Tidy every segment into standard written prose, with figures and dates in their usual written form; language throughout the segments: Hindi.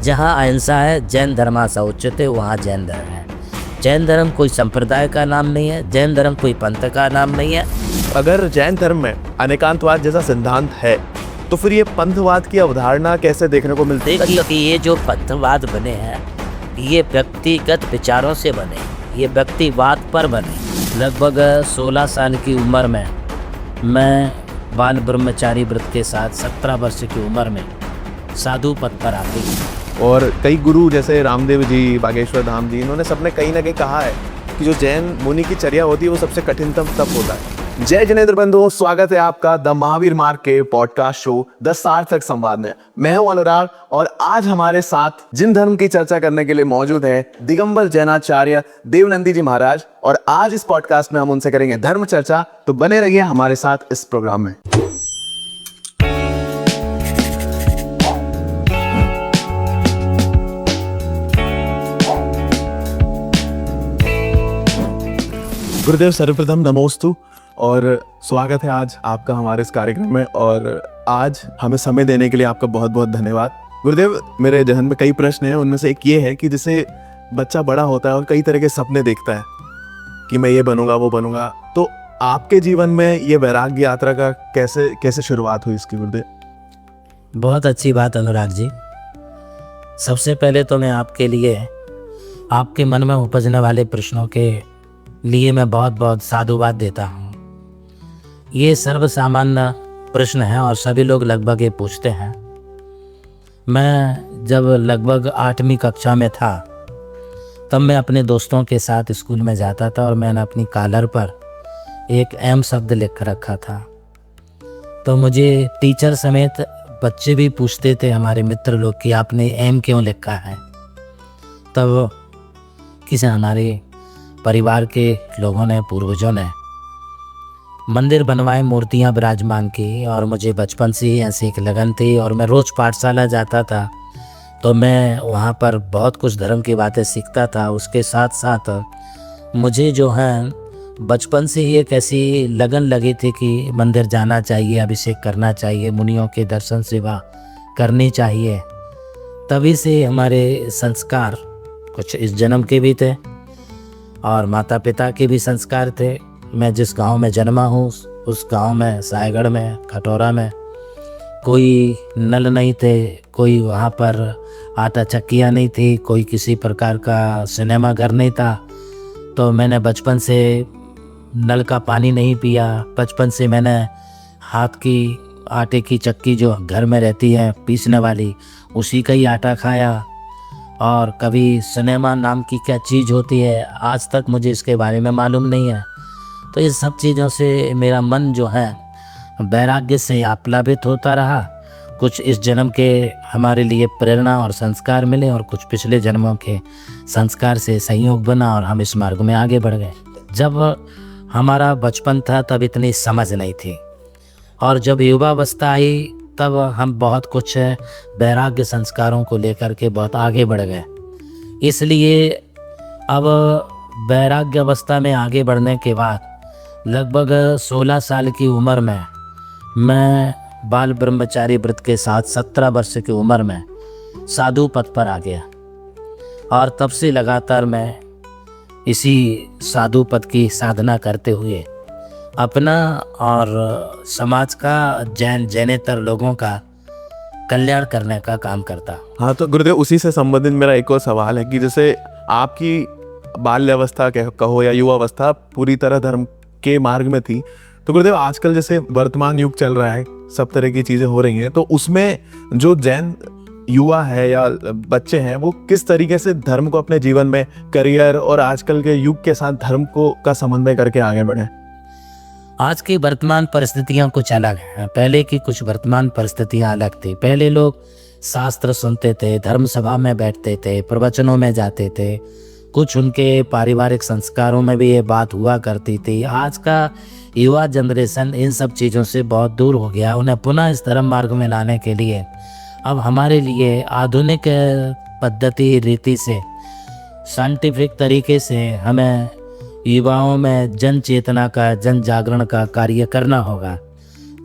जहाँ अहिंसा है, जैन धर्मासा उच्यते, वहाँ जैन धर्म है। जैन धर्म कोई संप्रदाय का नाम नहीं है, जैन धर्म कोई पंथ का नाम नहीं है। अगर जैन धर्म में अनेकांतवाद जैसा सिद्धांत है तो फिर ये पंथवाद की अवधारणा कैसे देखने को मिलती है? देखिए कि ये जो पंथवाद बने हैं ये व्यक्तिगत विचारों से बने, ये व्यक्तिवाद पर बने। लगभग 16 साल की उम्र में मैं बाल ब्रह्मचारी व्रत के साथ 17 वर्ष की उम्र में साधु पद पर आ गई। और कई गुरु जैसे रामदेव जी, बागेश्वर धाम जी, इन्होंने सबने कहीं ना कहीं कहा है कि जो जैन मुनि की चर्या होती है वो सबसे कठिनतम तप होता है। जय जिनेंद्र बंधुओं, स्वागत है आपका द महावीर मार्ग के पॉडकास्ट शो द सार्थक संवाद में। मैं हूं अनुराग और आज हमारे साथ जिन धर्म की चर्चा करने के लिए मौजूद है दिगंबर जैनाचार्य देवनंदी जी महाराज। और आज इस पॉडकास्ट में हम उनसे करेंगे धर्म चर्चा, तो बने रहिए हमारे साथ इस प्रोग्राम में। गुरुदेव सर्वप्रथम नमोस्तु और स्वागत है आज आपका हमारे इस कार्यक्रम में। और आज हमें समय देने के लिए आपका बहुत बहुत धन्यवाद। गुरुदेव, मेरे जहन में कई प्रश्न हैं, उनमें से एक ये है कि जैसे बच्चा बड़ा होता है और कई तरह के सपने देखता है कि मैं ये बनूंगा वो बनूंगा, तो आपके जीवन में ये वैराग्य यात्रा का कैसे शुरुआत हुई इसकी गुरुदेव? बहुत अच्छी बात अनुराग जी। सबसे पहले तो मैं आपके लिए आपके मन में उपजने वाले प्रश्नों के लिए मैं बहुत बहुत साधुवाद देता हूँ। ये सर्वसामान्य प्रश्न है और सभी लोग लगभग ये पूछते हैं। मैं जब लगभग 8वीं कक्षा में था तब मैं अपने दोस्तों के साथ स्कूल में जाता था और मैंने अपनी कॉलर पर एक एम शब्द लिख रखा था। तो मुझे टीचर समेत बच्चे भी पूछते थे, हमारे मित्र लोग, कि आपने एम क्यों लिखा है। तब किसी हमारे परिवार के लोगों ने, पूर्वजों ने मंदिर बनवाए, मूर्तियां विराजमान की, और मुझे बचपन से ही ऐसी एक लगन थी। और मैं रोज़ पाठशाला जाता था तो मैं वहाँ पर बहुत कुछ धर्म की बातें सीखता था। उसके साथ साथ मुझे जो है बचपन से ही एक ऐसी लगन लगी थी कि मंदिर जाना चाहिए, अभिषेक करना चाहिए, मुनियों के दर्शन सेवा करनी चाहिए। तभी से हमारे संस्कार कुछ इस जन्म के भी थे और माता पिता के भी संस्कार थे। मैं जिस गांव में जन्मा हूँ उस गांव में, सायगढ़ में, खटौरा में, कोई नल नहीं थे, कोई वहाँ पर आटा चक्कियाँ नहीं थी, कोई किसी प्रकार का सिनेमा घर नहीं था। तो मैंने बचपन से नल का पानी नहीं पिया। बचपन से मैंने हाथ की आटे की चक्की जो घर में रहती है पीसने वाली, उसी का ही आटा खाया। और कभी सिनेमा नाम की क्या चीज़ होती है आज तक मुझे इसके बारे में मालूम नहीं है। तो इस सब चीज़ों से मेरा मन जो है वैराग्य से आप्लावित होता रहा। कुछ इस जन्म के हमारे लिए प्रेरणा और संस्कार मिले और कुछ पिछले जन्मों के संस्कार से संयोग बना और हम इस मार्ग में आगे बढ़ गए। जब हमारा बचपन था तब इतनी समझ नहीं थी, और जब युवावस्था आई तब हम बहुत कुछ वैराग्य संस्कारों को लेकर के बहुत आगे बढ़ गए। इसलिए अब वैराग्य अवस्था में आगे बढ़ने के बाद लगभग 16 साल की उम्र में मैं बाल ब्रह्मचारी व्रत के साथ 17 वर्ष की उम्र में साधु पद पर आ गया। और तब से लगातार मैं इसी साधु पद की साधना करते हुए अपना और समाज का, जैनेतर लोगों का कल्याण करने का काम करता। हाँ, तो गुरुदेव उसी से संबंधित मेरा एक और सवाल है कि जैसे आपकी बाल्यावस्था कहो या युवावस्था पूरी तरह धर्म के मार्ग में थी, तो गुरुदेव आजकल जैसे वर्तमान युग चल रहा है, सब तरह की चीज़ें हो रही हैं, तो उसमें जो जैन युवा है या बच्चे हैं वो किस तरीके से धर्म को अपने जीवन में, करियर और आजकल के युग के साथ धर्म को का समन्वय करके आगे बढ़े? आज की वर्तमान परिस्थितियाँ कुछ अलग हैं। पहले की कुछ वर्तमान परिस्थितियाँ अलग थी। पहले लोग शास्त्र सुनते थे, धर्म सभा में बैठते थे, प्रवचनों में जाते थे, कुछ उनके पारिवारिक संस्कारों में भी ये बात हुआ करती थी। आज का युवा जनरेशन इन सब चीज़ों से बहुत दूर हो गया। उन्हें पुनः इस धर्म मार्ग में लाने के लिए अब हमारे लिए आधुनिक पद्धति, रीति से, साइंटिफिक तरीके से हमें युवाओं में जन चेतना का, जन जागरण का कार्य करना होगा,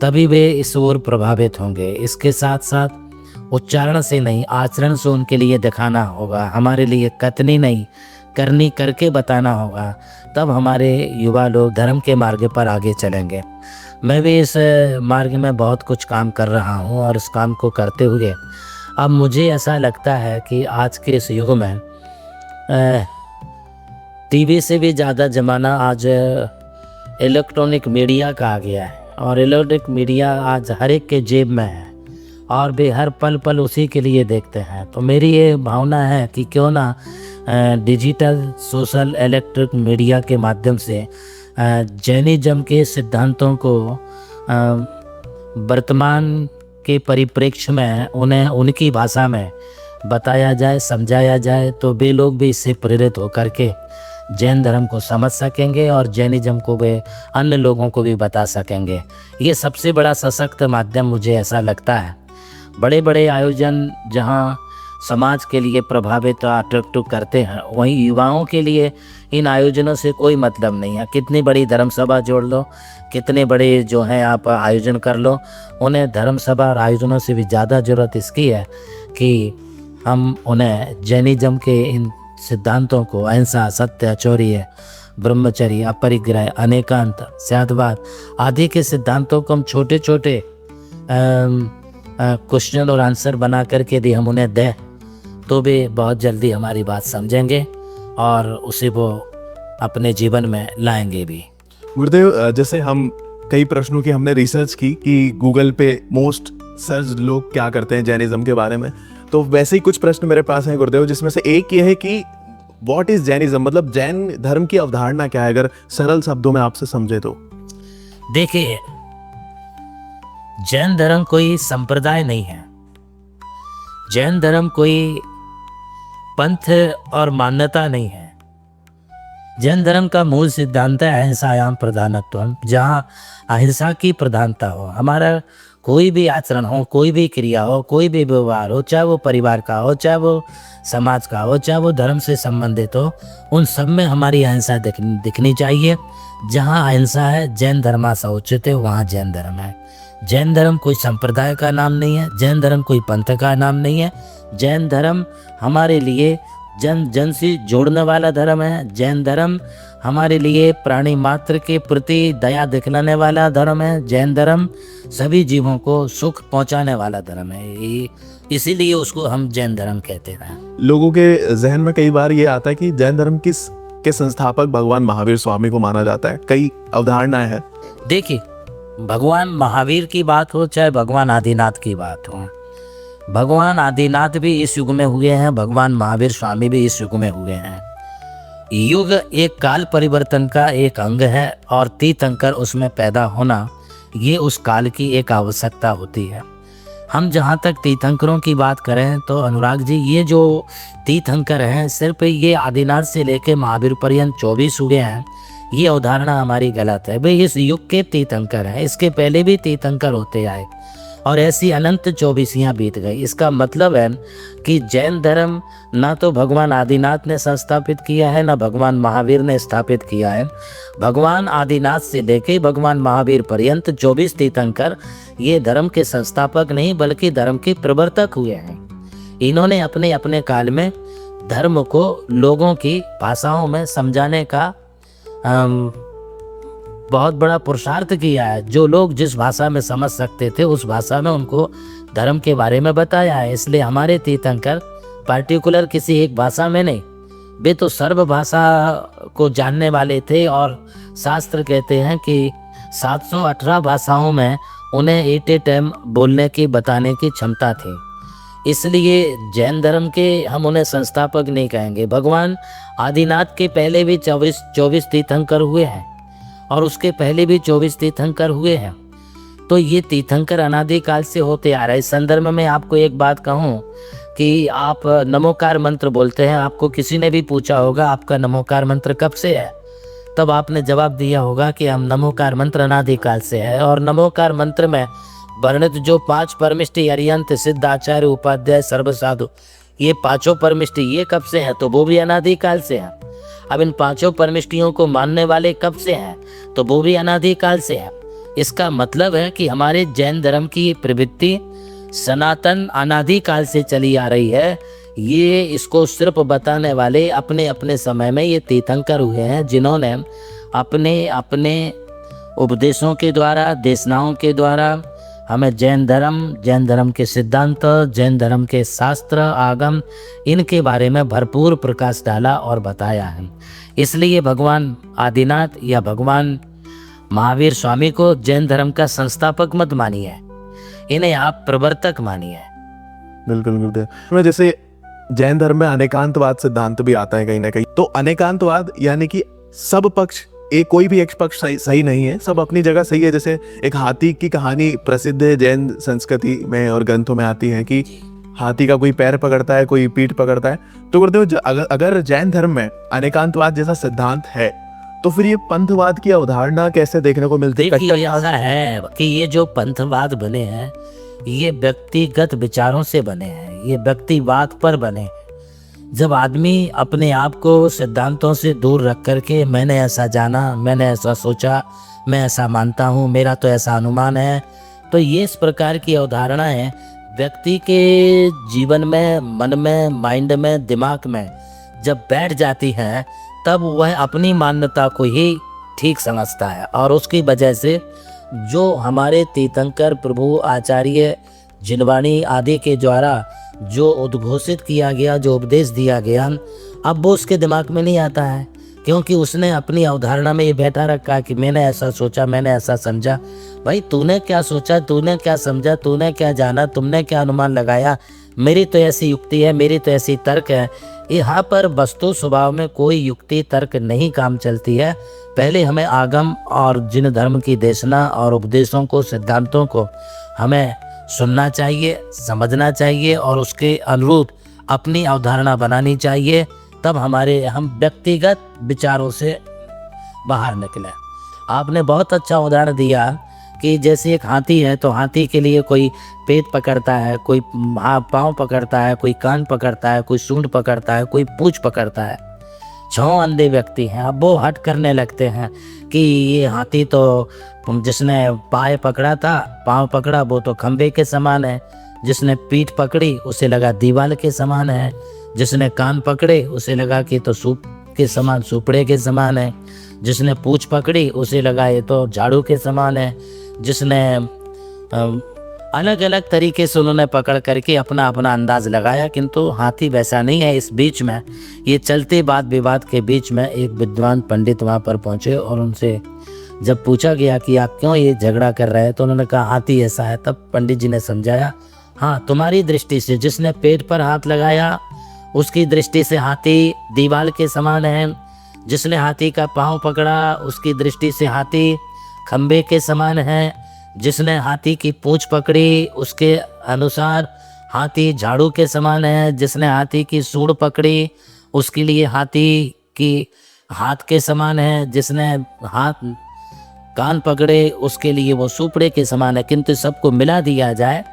तभी वे इस ओर प्रभावित होंगे। इसके साथ साथ उच्चारण से नहीं आचरण से उनके लिए दिखाना होगा, हमारे लिए कथनी नहीं करनी करके बताना होगा, तब हमारे युवा लोग धर्म के मार्ग पर आगे चलेंगे। मैं भी इस मार्ग में बहुत कुछ काम कर रहा हूँ और इस काम को करते हुए अब मुझे ऐसा लगता है कि आज के इस युग में टीवी से भी ज़्यादा ज़माना आज इलेक्ट्रॉनिक मीडिया का आ गया है और इलेक्ट्रॉनिक मीडिया आज हर एक के जेब में है और भी हर पल पल उसी के लिए देखते हैं। तो मेरी ये भावना है कि क्यों ना डिजिटल सोशल इलेक्ट्रिक मीडिया के माध्यम से जैनिज्म के सिद्धांतों को वर्तमान के परिप्रेक्ष्य में उन्हें उनकी भाषा में बताया जाए, समझाया जाए, तो वे लोग भी इससे प्रेरित होकर के जैन धर्म को समझ सकेंगे और जैनिज्म को वे अन्य लोगों को भी बता सकेंगे। ये सबसे बड़ा सशक्त माध्यम मुझे ऐसा लगता है। बड़े बड़े आयोजन जहाँ समाज के लिए प्रभावित अट्रैक्टिव करते हैं, वहीं युवाओं के लिए इन आयोजनों से कोई मतलब नहीं है। कितनी बड़ी धर्म सभा जोड़ लो, कितने बड़े जो हैं आप आयोजन कर लो, उन्हें धर्म सभा और आयोजनों से भी ज़्यादा ज़रूरत इसकी है कि हम उन्हें जैनिज्म के इन सिद्धांतों को अहिंसा, सत्य, अचौर्य, ब्रह्मचर्य, अपरिग्रह, अनेकांत, सद्भाव आदि के सिद्धांतों को हम छोटे छोटे क्वेश्चन और आंसर बना करके यदि हम उन्हें दें तो वे बहुत जल्दी हमारी बात समझेंगे और उसे वो अपने जीवन में लाएंगे भी। गुरुदेव, जैसे हम कई प्रश्नों की हमने रिसर्च की कि गूगल पे मोस्ट सर्च लोग क्या करते हैं जैनिज्म के बारे में, तो वैसे ही कुछ प्रश्न मेरे पास हैं गुरुदेव, जिसमें से एक ये है कि व्हाट इज जैनिज्म, मतलब जैन धर्म की अवधारणा क्या है, अगर सरल शब्दों में आपसे समझे तो। देखिए, जैन धर्म कोई संप्रदाय नहीं है, जैन धर्म कोई पंथ और मान्यता नहीं है। जैन धर्म का मूल सिद्धांत है अहिंसायाम प्रधानत्वम, जहाँ अहिंसा की प्रधानता हो। हमारा कोई भी आचरण हो, कोई भी क्रिया हो, कोई भी व्यवहार हो, चाहे वो परिवार का हो, चाहे वो समाज का हो, चाहे वो धर्म से संबंधित हो, उन सब में हमारी अहिंसा दिखनी चाहिए। जहाँ अहिंसा है, जैन धर्मासा उच्यते, वहाँ जैन धर्म है। जैन धर्म कोई संप्रदाय का नाम नहीं है, जैन धर्म कोई पंथ का नाम नहीं है। जैन धर्म हमारे लिए जन जन से जोड़ने वाला धर्म है। जैन धर्म हमारे लिए प्राणी मात्र के प्रति दया दिखलाने वाला धर्म है। जैन धर्म सभी जीवों को सुख पहुंचाने वाला धर्म है, इसीलिए उसको हम जैन धर्म कहते हैं। लोगों के जहन में कई बार ये आता है कि जैन धर्म के संस्थापक भगवान महावीर स्वामी को माना जाता है, कई अवधारणाएं हैं। देखिए, भगवान महावीर की बात हो चाहे भगवान आदिनाथ की बात हो, भगवान आदिनाथ भी इस युग में हुए हैं, भगवान महावीर स्वामी भी इस युग में हुए हैं। युग एक काल परिवर्तन का एक अंग है और तीर्थंकर उसमें पैदा होना ये उस काल की एक आवश्यकता होती है। हम जहाँ तक तीर्थंकरों की बात करें तो अनुराग जी, ये जो तीर्थंकर हैं सिर्फ ये आदिनाथ से लेके महावीर पर्यंत 24 हुए हैं, ये अवधारणा हमारी गलत है। भाई इस युग के तीर्थंकर हैं, इसके पहले भी तीर्थंकर होते आए और ऐसी अनंत 24 बीत गई। इसका मतलब है कि जैन धर्म ना तो भगवान आदिनाथ ने संस्थापित किया है, ना भगवान महावीर ने स्थापित किया है। भगवान आदिनाथ से लेके भगवान महावीर पर्यंत 24 तीर्थंकर ये धर्म के संस्थापक नहीं बल्कि धर्म के प्रवर्तक हुए हैं। इन्होंने अपने अपने काल में धर्म को लोगों की भाषाओं में समझाने का बहुत बड़ा पुरुषार्थ किया है। जो लोग जिस भाषा में समझ सकते थे उस भाषा में उनको धर्म के बारे में बताया है। इसलिए हमारे तीर्थंकर पार्टिकुलर किसी एक भाषा में नहीं, वे तो सर्व भाषा को जानने वाले थे और शास्त्र कहते हैं कि 718 भाषाओं में उन्हें एट ए टाइम बोलने की बताने की क्षमता थी। इसलिए जैन धर्म के हम उन्हें संस्थापक नहीं कहेंगे। भगवान आदिनाथ के पहले भी 24 तीर्थंकर हुए हैं और उसके पहले भी 24 तीर्थंकर हुए हैं। तो ये तीर्थंकर अनादिकाल से होते आ रहा है। इस संदर्भ में आपको एक बात कहूँ कि आप नमोकार मंत्र बोलते हैं, आपको किसी ने भी पूछा होगा आपका नमोकार मंत्र कब से है, तब आपने जवाब दिया होगा कि हम नमोकार मंत्र अनादिकाल से है। और नमोकार मंत्र में वर्णित जो 5 परमिष्टि अरियंत सिद्ध आचार्य उपाध्याय सर्वसाधु, ये 5 परमिष्टि ये कब से हैं, तो वो भी अनादिकाल से हैं। अब इन 5 परमिष्टियों को मानने वाले कब से हैं, तो वो भी अनादिकाल से हैं। इसका मतलब है कि हमारे जैन धर्म की प्रवृत्ति सनातन अनादिकाल से चली आ रही है। ये इसको सिर्फ बताने वाले अपने अपने समय में ये तीर्थंकर हुए हैं, जिन्होंने अपने अपने उपदेशों के द्वारा, देशनाओं के द्वारा हमें जैन धर्म के सिद्धांत, जैन धर्म के शास्त्र, आगम, इनके बारे में भरपूर प्रकाश डाला और बताया है। इसलिए भगवान आदिनाथ या भगवान महावीर स्वामी को जैन धर्म का संस्थापक मत मानिए, इन्हें आप प्रवर्तक मानिए। बिल्कुल बिल्कुल। जैसे जैन धर्म में अनेकांतवाद सिद्धांत भी आता है कहीं ना कहीं, तो अनेकांतवाद यानी कि सब पक्ष, एक कोई भी एक पक्ष सही नहीं है, सब अपनी जगह सही है। जैसे एक हाथी की कहानी प्रसिद्ध है जैन संस्कृति में और ग्रंथों में आती है कि हाथी का कोई पैर पकड़ता है, कोई पीठ पकड़ता है। तो गुरुदेव, अगर जैन धर्म में अनेकांतवाद जैसा सिद्धांत है, तो फिर ये पंथवाद की अवधारणा कैसे देखने को मिलती है? देखिए, ऐसा है कि ये जो पंथवाद बने हैं, ये व्यक्तिगत विचारों से बने हैं, ये व्यक्तिवाद पर बने। जब आदमी अपने आप को सिद्धांतों से दूर रख करके मैंने ऐसा जाना, मैंने ऐसा सोचा, मैं ऐसा मानता हूँ, मेरा तो ऐसा अनुमान है, तो ये इस प्रकार की अवधारणाएं व्यक्ति के जीवन में, मन में, माइंड में, दिमाग में जब बैठ जाती हैं, तब वह अपनी मान्यता को ही ठीक समझता है। और उसकी वजह से जो हमारे तीर्थंकर प्रभु आचार्य जिनवाणी आदि के द्वारा जो उद्घोषित किया गया, जो उपदेश दिया गया, अब वो उसके दिमाग में नहीं आता है, क्योंकि उसने अपनी अवधारणा में ये बैठा रखा कि मैंने ऐसा सोचा, मैंने ऐसा समझा। भाई, तूने क्या सोचा, तूने क्या समझा, तूने क्या जाना, तुमने क्या अनुमान लगाया, मेरी तो ऐसी युक्ति है, मेरी तो ऐसी तर्क है। यहाँ पर वस्तु स्वभाव में कोई युक्ति तर्क नहीं काम चलती है। पहले हमें आगम और जिन धर्म की देशना और उपदेशों को, सिद्धांतों को हमें सुनना चाहिए, समझना चाहिए और उसके अनुरूप अपनी अवधारणा बनानी चाहिए। तब हम व्यक्तिगत विचारों से बाहर निकले। आपने बहुत अच्छा उदाहरण दिया कि जैसे एक हाथी है, तो हाथी के लिए कोई पेट पकड़ता है, कोई पाँव पकड़ता है, कोई कान पकड़ता है, कोई सूंड पकड़ता है, कोई पूंछ पकड़ता है। 6 अंधे व्यक्ति हैं, अब वो हट करने लगते हैं कि ये हाथी तो जिसने पाँव पकड़ा था, पाँव पकड़ा, वो तो खंबे के समान है, जिसने पीठ पकड़ी उसे लगा दीवार के समान है, जिसने कान पकड़े उसे लगा कि तो सूप के समान, सुपड़े के समान है, जिसने पूंछ पकड़ी उसे लगा ये तो झाड़ू के समान है, जिसने अलग अलग तरीके से उन्होंने पकड़ करके अपना अपना अंदाज लगाया, किंतु हाथी वैसा नहीं है। इस बीच में, ये चलते वाद विवाद के बीच में एक विद्वान पंडित वहाँ पर पहुँचे और उनसे जब पूछा गया कि आप क्यों ये झगड़ा कर रहे हैं, तो उन्होंने कहा हाथी ऐसा है। तब पंडित जी ने समझाया, हाँ, तुम्हारी दृष्टि से जिसने पेट पर हाथ लगाया उसकी दृष्टि से हाथी दीवार के समान है, जिसने हाथी का पाँव पकड़ा उसकी दृष्टि से हाथी खंबे के समान है, जिसने हाथी की पूंछ पकड़ी उसके अनुसार हाथी झाड़ू के समान है, जिसने हाथी की सूंड पकड़ी उसके लिए हाथी की हाथ के समान है, जिसने हाथ कान पकड़े उसके लिए वो सुपड़े के समान है। किंतु सबको मिला दिया जाए,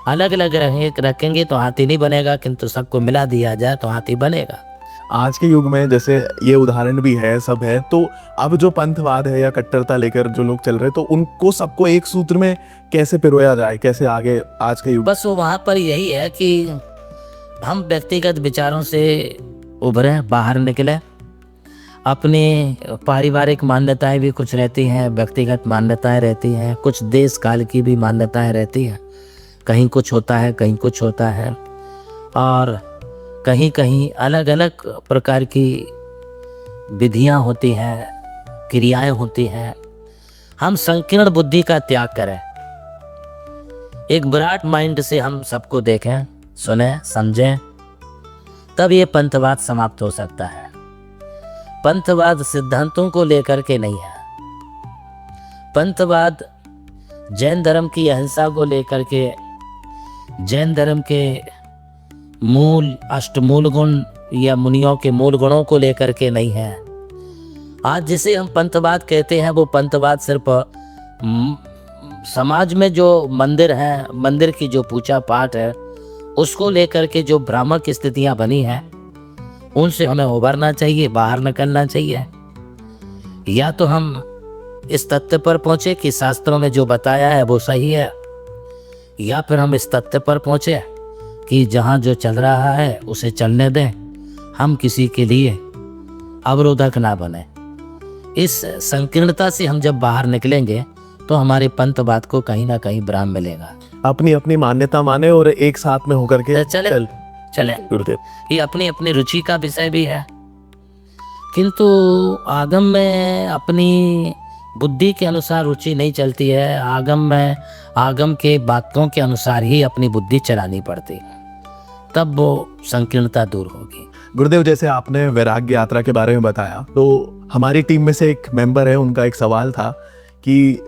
अलग अलग रखेंगे तो हाथी नहीं बनेगा, किंतु सबको मिला दिया जाए तो हाथी बनेगा। आज के युग में जैसे ये उदाहरण भी है, सब है, तो अब जो पंथवाद है या कट्टरता लेकर जो लोग चल रहे हैं, तो उनको सबको एक सूत्र में कैसे पिरोया जाए, कैसे आगे आज के युग? बस वो वहाँ पर यही है कि हम व्यक्तिगत विचारों से उभरें, बाहर निकले। अपनी पारिवारिक मान्यताएं भी कुछ रहती हैं, व्यक्तिगत मान्यताएं रहती हैं, कुछ देश काल की भी मान्यताएं रहती हैं। कहीं कुछ होता है, कहीं कुछ होता है, और कहीं कहीं अलग अलग प्रकार की विधियां होती हैं, क्रियाएं होती हैं। हम संकीर्ण बुद्धि का त्याग करें, एक विराट माइंड से हम सबको देखें, सुने, समझें, तब ये पंथवाद समाप्त हो सकता है। पंथवाद सिद्धांतों को लेकर के नहीं है, पंथवाद जैन धर्म की अहिंसा को लेकर के, जैन धर्म के मूल अष्टमूल गुण या मुनियों के मूल गुणों को लेकर के नहीं है। आज जिसे हम पंथवाद कहते हैं, वो पंथवाद सिर्फ समाज में जो मंदिर हैं, मंदिर की जो पूजा पाठ है, उसको लेकर के जो भ्रामक स्थितियां बनी हैं, उनसे हमें उभरना चाहिए, बाहर निकलना चाहिए। या तो हम इस तथ्य पर पहुंचे कि शास्त्रों में जो बताया है वो सही है, या फिर हम इस तथ्य पर पहुँचे कि जहाँ जो चल रहा है उसे चलने दें, हम किसी के लिए अवरोधक ना बने। इस संकीर्णता से हम जब बाहर निकलेंगे तो हमारे पंथवाद को कहीं ना कहीं विराम मिलेगा। अपनी अपनी मान्यता माने और एक साथ में होकर के चले गुरुदेव। ये अपनी अपनी रुचि का विषय भी है, किंतु आगम में अपनी बुद्धि के अनुसार रुचि नहीं चलती है। आगम में आगम के बातों के अनुसार ही अपनी बुद्धि चलानी पड़ती है, तब वो संकीर्णता दूर होगी। गुरुदेव, जैसे आपने वैराग्य यात्रा के बारे में बताया, तो हमारी टीम में से एक मेंबर है, उनका एक सवाल था कि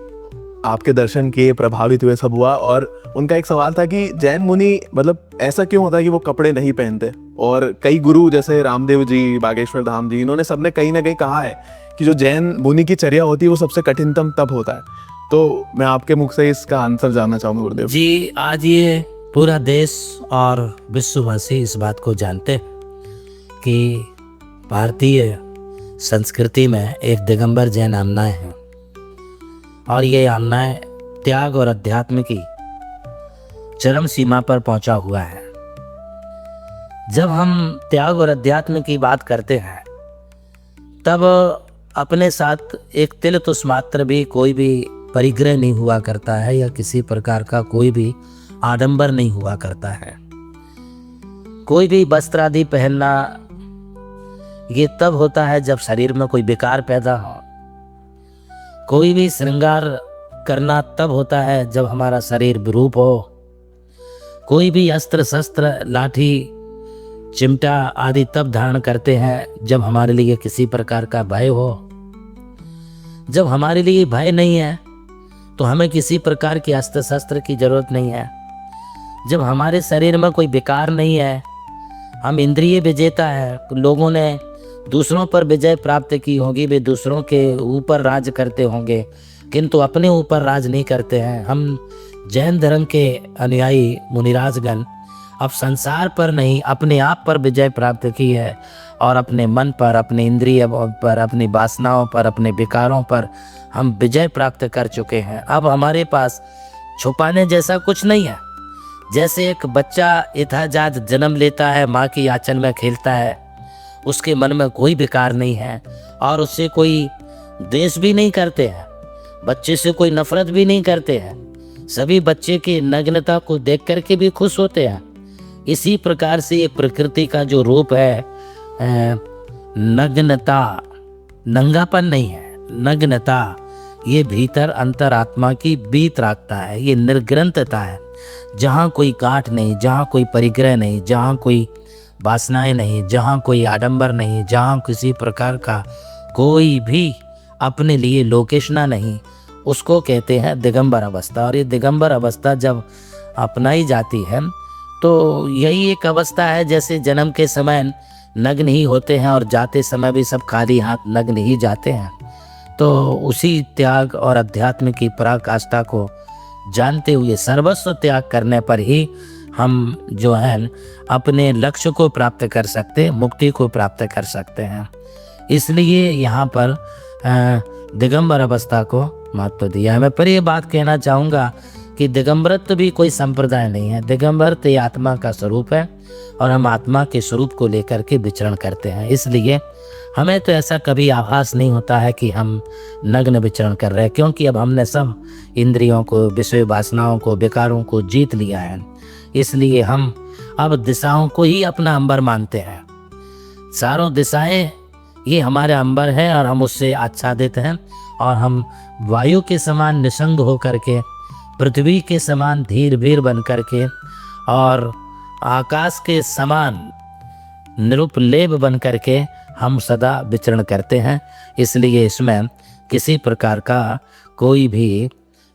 आपके दर्शन किए, प्रभावित हुए, सब हुआ, और उनका एक सवाल था कि जैन मुनि मतलब ऐसा क्यों होता है कि वो कपड़े नहीं पहनते। और कई गुरु जैसे रामदेव जी, बागेश्वर धाम जी, इन्होंने सबने कहीं ना कहीं कहा है कि जो जैन मुनि की चर्या होती है वो सबसे कठिनतम तप होता है। तो मैं आपके मुख से इसका आंसर जानना चाहूँगा गुरुदेव जी। आज ये पूरा देश और विश्ववासी इस बात को जानते हैं कि भारतीय संस्कृति में एक दिगंबर जैन आमनाएं हैं, और ये आमनाएं त्याग और अध्यात्म की चरम सीमा पर पहुंचा हुआ है। जब हम त्याग और अध्यात्म की बात करते हैं तब अपने साथ एक तिल तुस मात्र भी कोई भी परिग्रह नहीं हुआ करता है, या किसी प्रकार का कोई भी आडंबर नहीं हुआ करता है। कोई भी वस्त्र आदि पहनना ये तब होता है जब शरीर में कोई विकार पैदा हो। कोई भी श्रृंगार करना तब होता है जब हमारा शरीर विरूप हो। कोई भी अस्त्र शस्त्र, लाठी, चिमटा आदि तब धारण करते हैं जब हमारे लिए किसी प्रकार का भय हो। जब हमारे लिए भय नहीं है तो हमें किसी प्रकार की अस्त्र शस्त्र की जरूरत नहीं है। जब हमारे शरीर में कोई विकार नहीं है, हम इंद्रिय विजेता है। लोगों ने दूसरों पर विजय प्राप्त की होगी, वे दूसरों के ऊपर राज करते होंगे, किंतु अपने ऊपर राज नहीं करते हैं। हम जैन धर्म के अनुयायी मुनिराजगण अब संसार पर नहीं, अपने आप पर विजय प्राप्त की है, और अपने मन पर, अपने इंद्रिय पर, अपनी वासनाओं पर, अपने विकारों पर हम विजय प्राप्त कर चुके हैं। अब हमारे पास छुपाने जैसा कुछ नहीं है। जैसे एक बच्चा यथाजात जन्म लेता है, माँ की आंचल में खेलता है, उसके मन में कोई विकार नहीं है और उससे कोई द्वेष भी नहीं करते हैं, बच्चे से कोई नफरत भी नहीं करते हैं। सभी बच्चे की नग्नता को देख करके भी खुश होते हैं। इसी प्रकार से ये प्रकृति का जो रूप है, नग्नता, नंगापन नहीं है, नग्नता, ये भीतर अंतरात्मा की बीत रखता है। ये निर्ग्रंथता है, जहाँ कोई गांठ नहीं, जहाँ कोई परिग्रह नहीं, जहाँ कोई वासनाएं नहीं, जहाँ कोई आडंबर नहीं, जहाँ किसी प्रकार का कोई भी अपने लिए लोकेशना नहीं, उसको कहते हैं दिगंबर अवस्था। और ये दिगंबर अवस्था जब अपनाई जाती है तो यही एक अवस्था है जैसे जन्म के समय नग्न ही होते हैं और जाते समय भी सब खाली हाथ नग्न ही जाते हैं। तो उसी त्याग और अध्यात्म की पराकाष्ठा को जानते हुए सर्वस्व त्याग करने पर ही हम जो है अपने लक्ष्य को प्राप्त कर सकते हैं, मुक्ति को प्राप्त कर सकते हैं। इसलिए यहाँ पर दिगंबर अवस्था को महत्व दिया है। मैं पर ये बात कहना चाहूँगा कि दिगंबरत्व भी कोई संप्रदाय नहीं है। दिगंबरत्व ये आत्मा का स्वरूप है और हम आत्मा के स्वरूप को लेकर के विचरण करते हैं। इसलिए हमें तो ऐसा कभी आभास नहीं होता है कि हम नग्न विचरण कर रहे हैं, क्योंकि अब हमने सब इंद्रियों को, विषय वासनाओं को, विकारों को जीत लिया है। इसलिए हम अब दिशाओं को ही अपना अंबर मानते हैं। चारों दिशाएं ये हमारे अंबर है और हम उससे आच्छादित हैं, और हम वायु के समान निसंग होकर के, पृथ्वी के समान धीर वीर बन करके और आकाश के समान निरुपलेप बन करके हम सदा विचरण करते हैं। इसलिए इसमें किसी प्रकार का कोई भी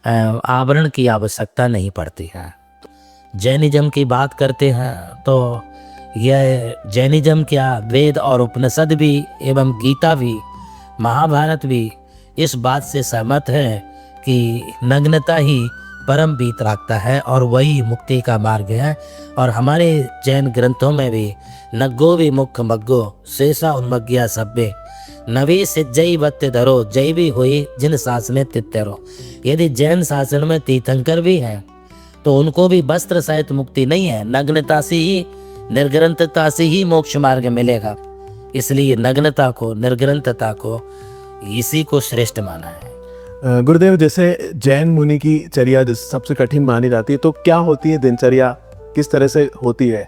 आवरण की आवश्यकता नहीं पड़ती है। जैनिज्म की बात करते हैं तो यह जैनिज्म क्या, वेद और उपनिषद भी एवं गीता भी, महाभारत भी इस बात से सहमत है कि नग्नता ही परम बीत रखता है और वही मुक्ति का मार्ग है। और हमारे जैन ग्रंथों में भी नग्गो विमुख मग्गो शेषा उन्मग्या सभ्य नवी सिज्जई वत्य धरो जय भी हुई जिन शासने तित्यरो। यदि जैन शासन में तीर्थंकर भी हैं तो उनको भी वस्त्र सहित मुक्ति नहीं है, नग्नता से ही, निर्ग्रंथता से ही मोक्ष मार्ग मिलेगा। इसलिए नग्नता को, निर्ग्रंथता को, इसी को श्रेष्ठ माना है। गुरुदेव, जैसे जैन मुनि की चर्या सबसे कठिन मानी जाती है, तो क्या होती है दिनचर्या, किस तरह से होती है?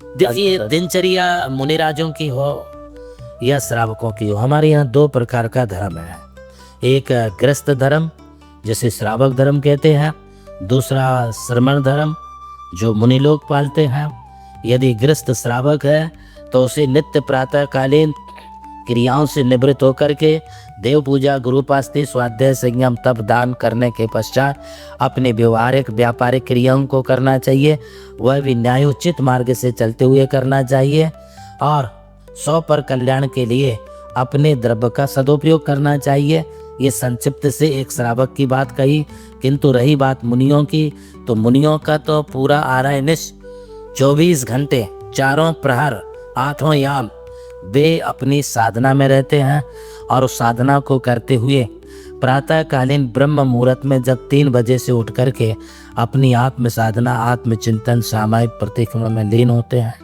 देखिए, दिनचर्या मुनिराजों की हो या श्रावकों की हो, हमारे यहाँ दो प्रकार का धर्म है। एक गृहस्थ धर्म जिसे श्रावक धर्म कहते हैं, दूसरा श्रमण धर्म जो मुनि लोग पालते हैं। यदि गृहस्थ श्रावक है तो उसे नित्य प्रातःकालीन क्रियाओं से निवृत्त होकर के देव पूजा, गुरुपास्ति, स्वाध्याय, संयम, तप, दान करने के पश्चात अपने व्यवहारिक व्यापारिक क्रियाओं को करना चाहिए। वह भी न्यायोचित मार्ग से चलते हुए करना चाहिए और 100 पर कल्याण के लिए अपने द्रव्य का सदुपयोग करना चाहिए। ये संक्षिप्त से एक श्रावक की बात कही। किंतु रही बात मुनियों की, तो मुनियों का तो पूरा आरनिश 24 घंटे, चारों प्रहर, आठों याम वे अपनी साधना में रहते हैं और उस साधना को करते हुए प्रातःकालीन ब्रह्म मुहूर्त में जब 3 बजे से उठ करके अपनी आत्म साधना, आत्मचिंतन, सामायिक प्रतिक्रमण में लीन होते हैं।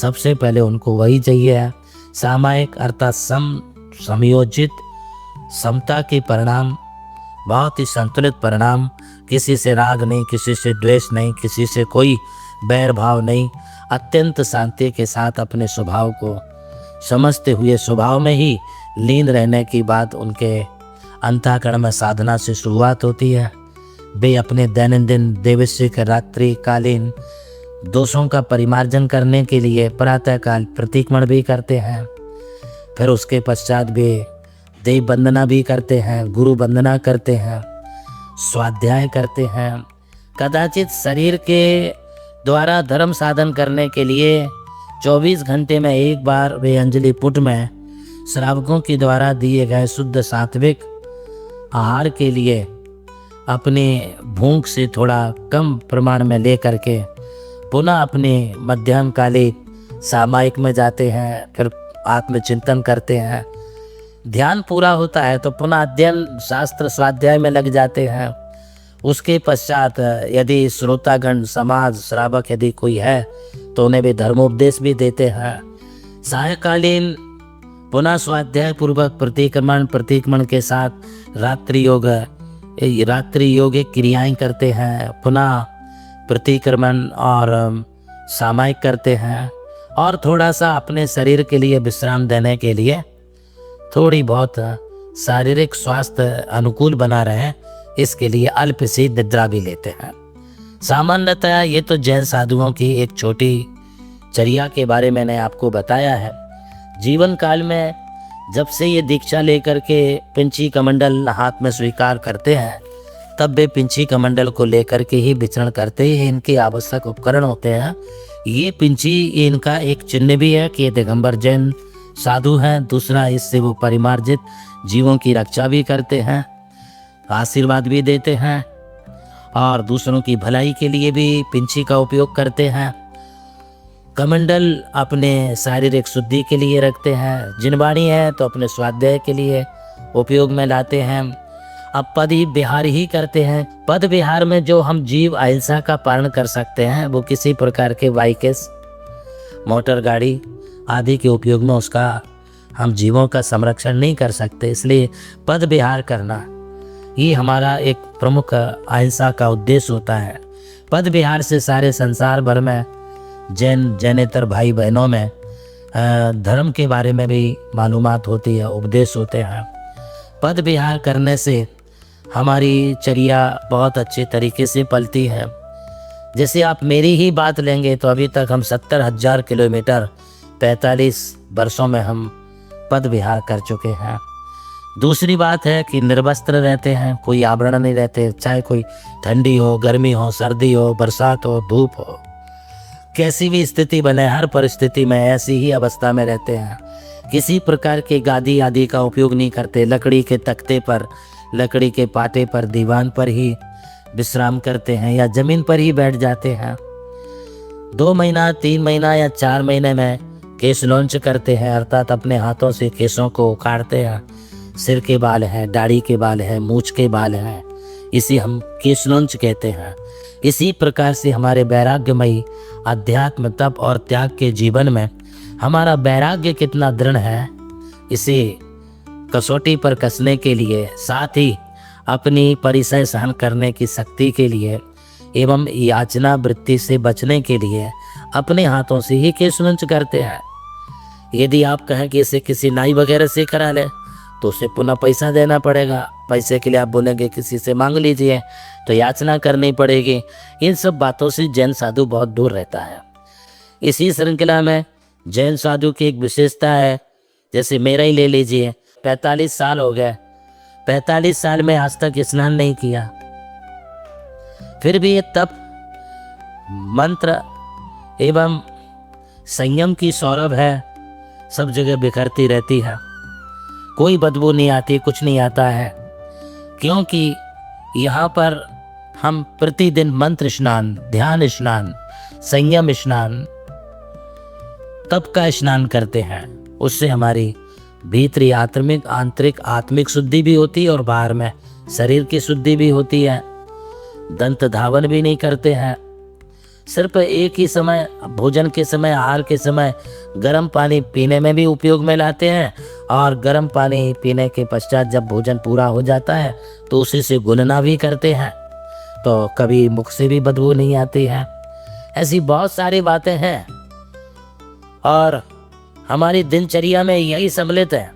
सबसे पहले उनको वही चाहिए है। सामायिक अर्थात समयोजित, समता के परिणाम, बहुत ही संतुलित परिणाम, किसी से राग नहीं, किसी से द्वेष नहीं, किसी से कोई बैर भाव नहीं, अत्यंत शांति के साथ अपने स्वभाव को समझते हुए स्वभाव में ही लीन रहने की बात उनके अंतःकरण में साधना से शुरुआत होती है। वे अपने दैनंदिन देवस्विक रात्रिकालीन दोषों का परिमार्जन करने के लिए प्रातःकाल प्रतिक्रमण भी करते हैं। फिर उसके पश्चात वे देव वंदना भी करते हैं, गुरु वंदना करते हैं, स्वाध्याय करते हैं। कदाचित शरीर के द्वारा धर्म साधन करने के लिए 24 घंटे में एक बार वे अंजलि पुट में श्रावकों के द्वारा दिए गए शुद्ध सात्विक आहार के लिए अपने भूख से थोड़ा कम प्रमाण में ले करके पुनः अपने मध्याह्नकालीन सामायिक में जाते हैं। फिर आत्मचिंतन करते हैं। ध्यान पूरा होता है तो पुनः अध्ययन, शास्त्र, स्वाध्याय में लग जाते हैं। उसके पश्चात यदि श्रोतागण, समाज, श्रावक यदि कोई है तो उन्हें भी धर्मोपदेश भी देते हैं। सायकालीन पुनः स्वाध्याय पूर्वक प्रतिक्रमण के साथ रात्रि योगिक क्रियाएं करते हैं। पुनः प्रतिक्रमण और सामायिक करते हैं और थोड़ा सा अपने शरीर के लिए विश्राम देने के लिए थोड़ी बहुत शारीरिक स्वास्थ्य अनुकूल बना रहे, इसके लिए अल्प सी निद्रा भी लेते हैं। सामान्यतः ये तो जैन साधुओं की एक छोटी चर्या के बारे में मैंने आपको बताया है। जीवन काल में जब से ये दीक्षा लेकर के पिंची कमंडल हाथ में स्वीकार करते हैं, तब वे पिंची कमंडल को लेकर के ही विचरण करते हैं। इनके आवश्यक उपकरण होते हैं। ये पिंची, इनका एक चिन्ह भी है कि ये दिगंबर जैन साधु हैं। दूसरा, इससे वो परिमार्जित जीवों की रक्षा भी करते हैं, आशीर्वाद भी देते हैं और दूसरों की भलाई के लिए भी पिंची का उपयोग करते हैं। कमंडल अपने शारीरिक शुद्धि के लिए रखते हैं। जिनवाणी है तो अपने स्वाध्याय के लिए उपयोग में लाते हैं। अब पद विहार ही करते हैं। पद विहार में जो हम जीव अहिंसा का पालन कर सकते हैं, वो किसी प्रकार के वाइकेस, मोटर गाड़ी आदि के उपयोग में उसका हम जीवों का संरक्षण नहीं कर सकते। इसलिए पद विहार करना ये हमारा एक प्रमुख अहिंसा का उद्देश्य होता है। पद विहार से सारे संसार भर में जैनेतर भाई बहनों में धर्म के बारे में भी मालूमात होती है, उपदेश होते हैं। पद विहार करने से हमारी चर्या बहुत अच्छे तरीके से पलती है। जैसे आप मेरी ही बात लेंगे तो अभी तक हम 70,000 किलोमीटर 45 वर्षों में हम पद विहार कर चुके हैं। दूसरी बात है कि निर्वस्त्र रहते हैं, कोई आभरण नहीं रहते, चाहे कोई ठंडी हो, गर्मी हो, सर्दी हो, बरसात हो, धूप हो, कैसी भी स्थिति बने, हर परिस्थिति में ऐसी ही अवस्था में रहते हैं। किसी प्रकार के गादी आदि का उपयोग नहीं करते। लकड़ी के तख्ते पर, लकड़ी के पाटे पर, दीवान पर ही विश्राम करते हैं या जमीन पर ही बैठ जाते हैं। 2 महीना, 3 महीना या 4 महीने में केश लॉन्च करते हैं, अर्थात अपने हाथों से केशों को उखाड़ते हैं। सिर के बाल हैं, दाढ़ी के बाल हैं, मूछ के बाल हैं, इसे हम केश लॉन्च कहते हैं। इसी प्रकार से हमारे वैराग्यमयी अध्यात्म तप और त्याग के जीवन में हमारा वैराग्य कितना दृढ़ है, इसे कसौटी पर कसने के लिए, साथ ही अपनी परिसय सहन करने की शक्ति के लिए एवं याचना वृत्ति से बचने के लिए अपने हाथों से ही केशवंच करते हैं। यदि आप कहें कि इसे किसी नाई वगैरह से करा ले तो उसे पुनः पैसा देना पड़ेगा। पैसे के लिए आप बोलेंगे किसी से मांग लीजिए तो याचना करनी पड़ेगी। इन सब बातों से जैन साधु बहुत दूर रहता है। इसी श्रृंखला में जैन साधु की एक विशेषता है, जैसे मेरा ही ले लीजिए, 45 साल हो गए, 45 साल में आज तक स्नान नहीं किया, फिर भी ये तप मंत्र एवं संयम की सौरभ है, सब जगह बिखरती रहती है, कोई बदबू नहीं आती, कुछ नहीं आता है, क्योंकि यहाँ पर हम प्रतिदिन मंत्र स्नान, ध्यान स्नान, संयम स्नान, तप का स्नान करते हैं। उससे हमारी भीतरी आंतरिक आत्मिक शुद्धि भी होती है और बाहर में शरीर की शुद्धि भी होती है। दंत धावन भी नहीं करते हैं, सिर्फ एक ही समय भोजन के समय, आहार के समय गर्म पानी पीने में भी उपयोग में लाते हैं, और गर्म पानी पीने के पश्चात जब भोजन पूरा हो जाता है तो उसी से गुनना भी करते हैं, तो कभी मुख से भी बदबू नहीं आती है। ऐसी बहुत सारी बातें हैं और हमारी दिनचर्या में यही सम्मिलित है।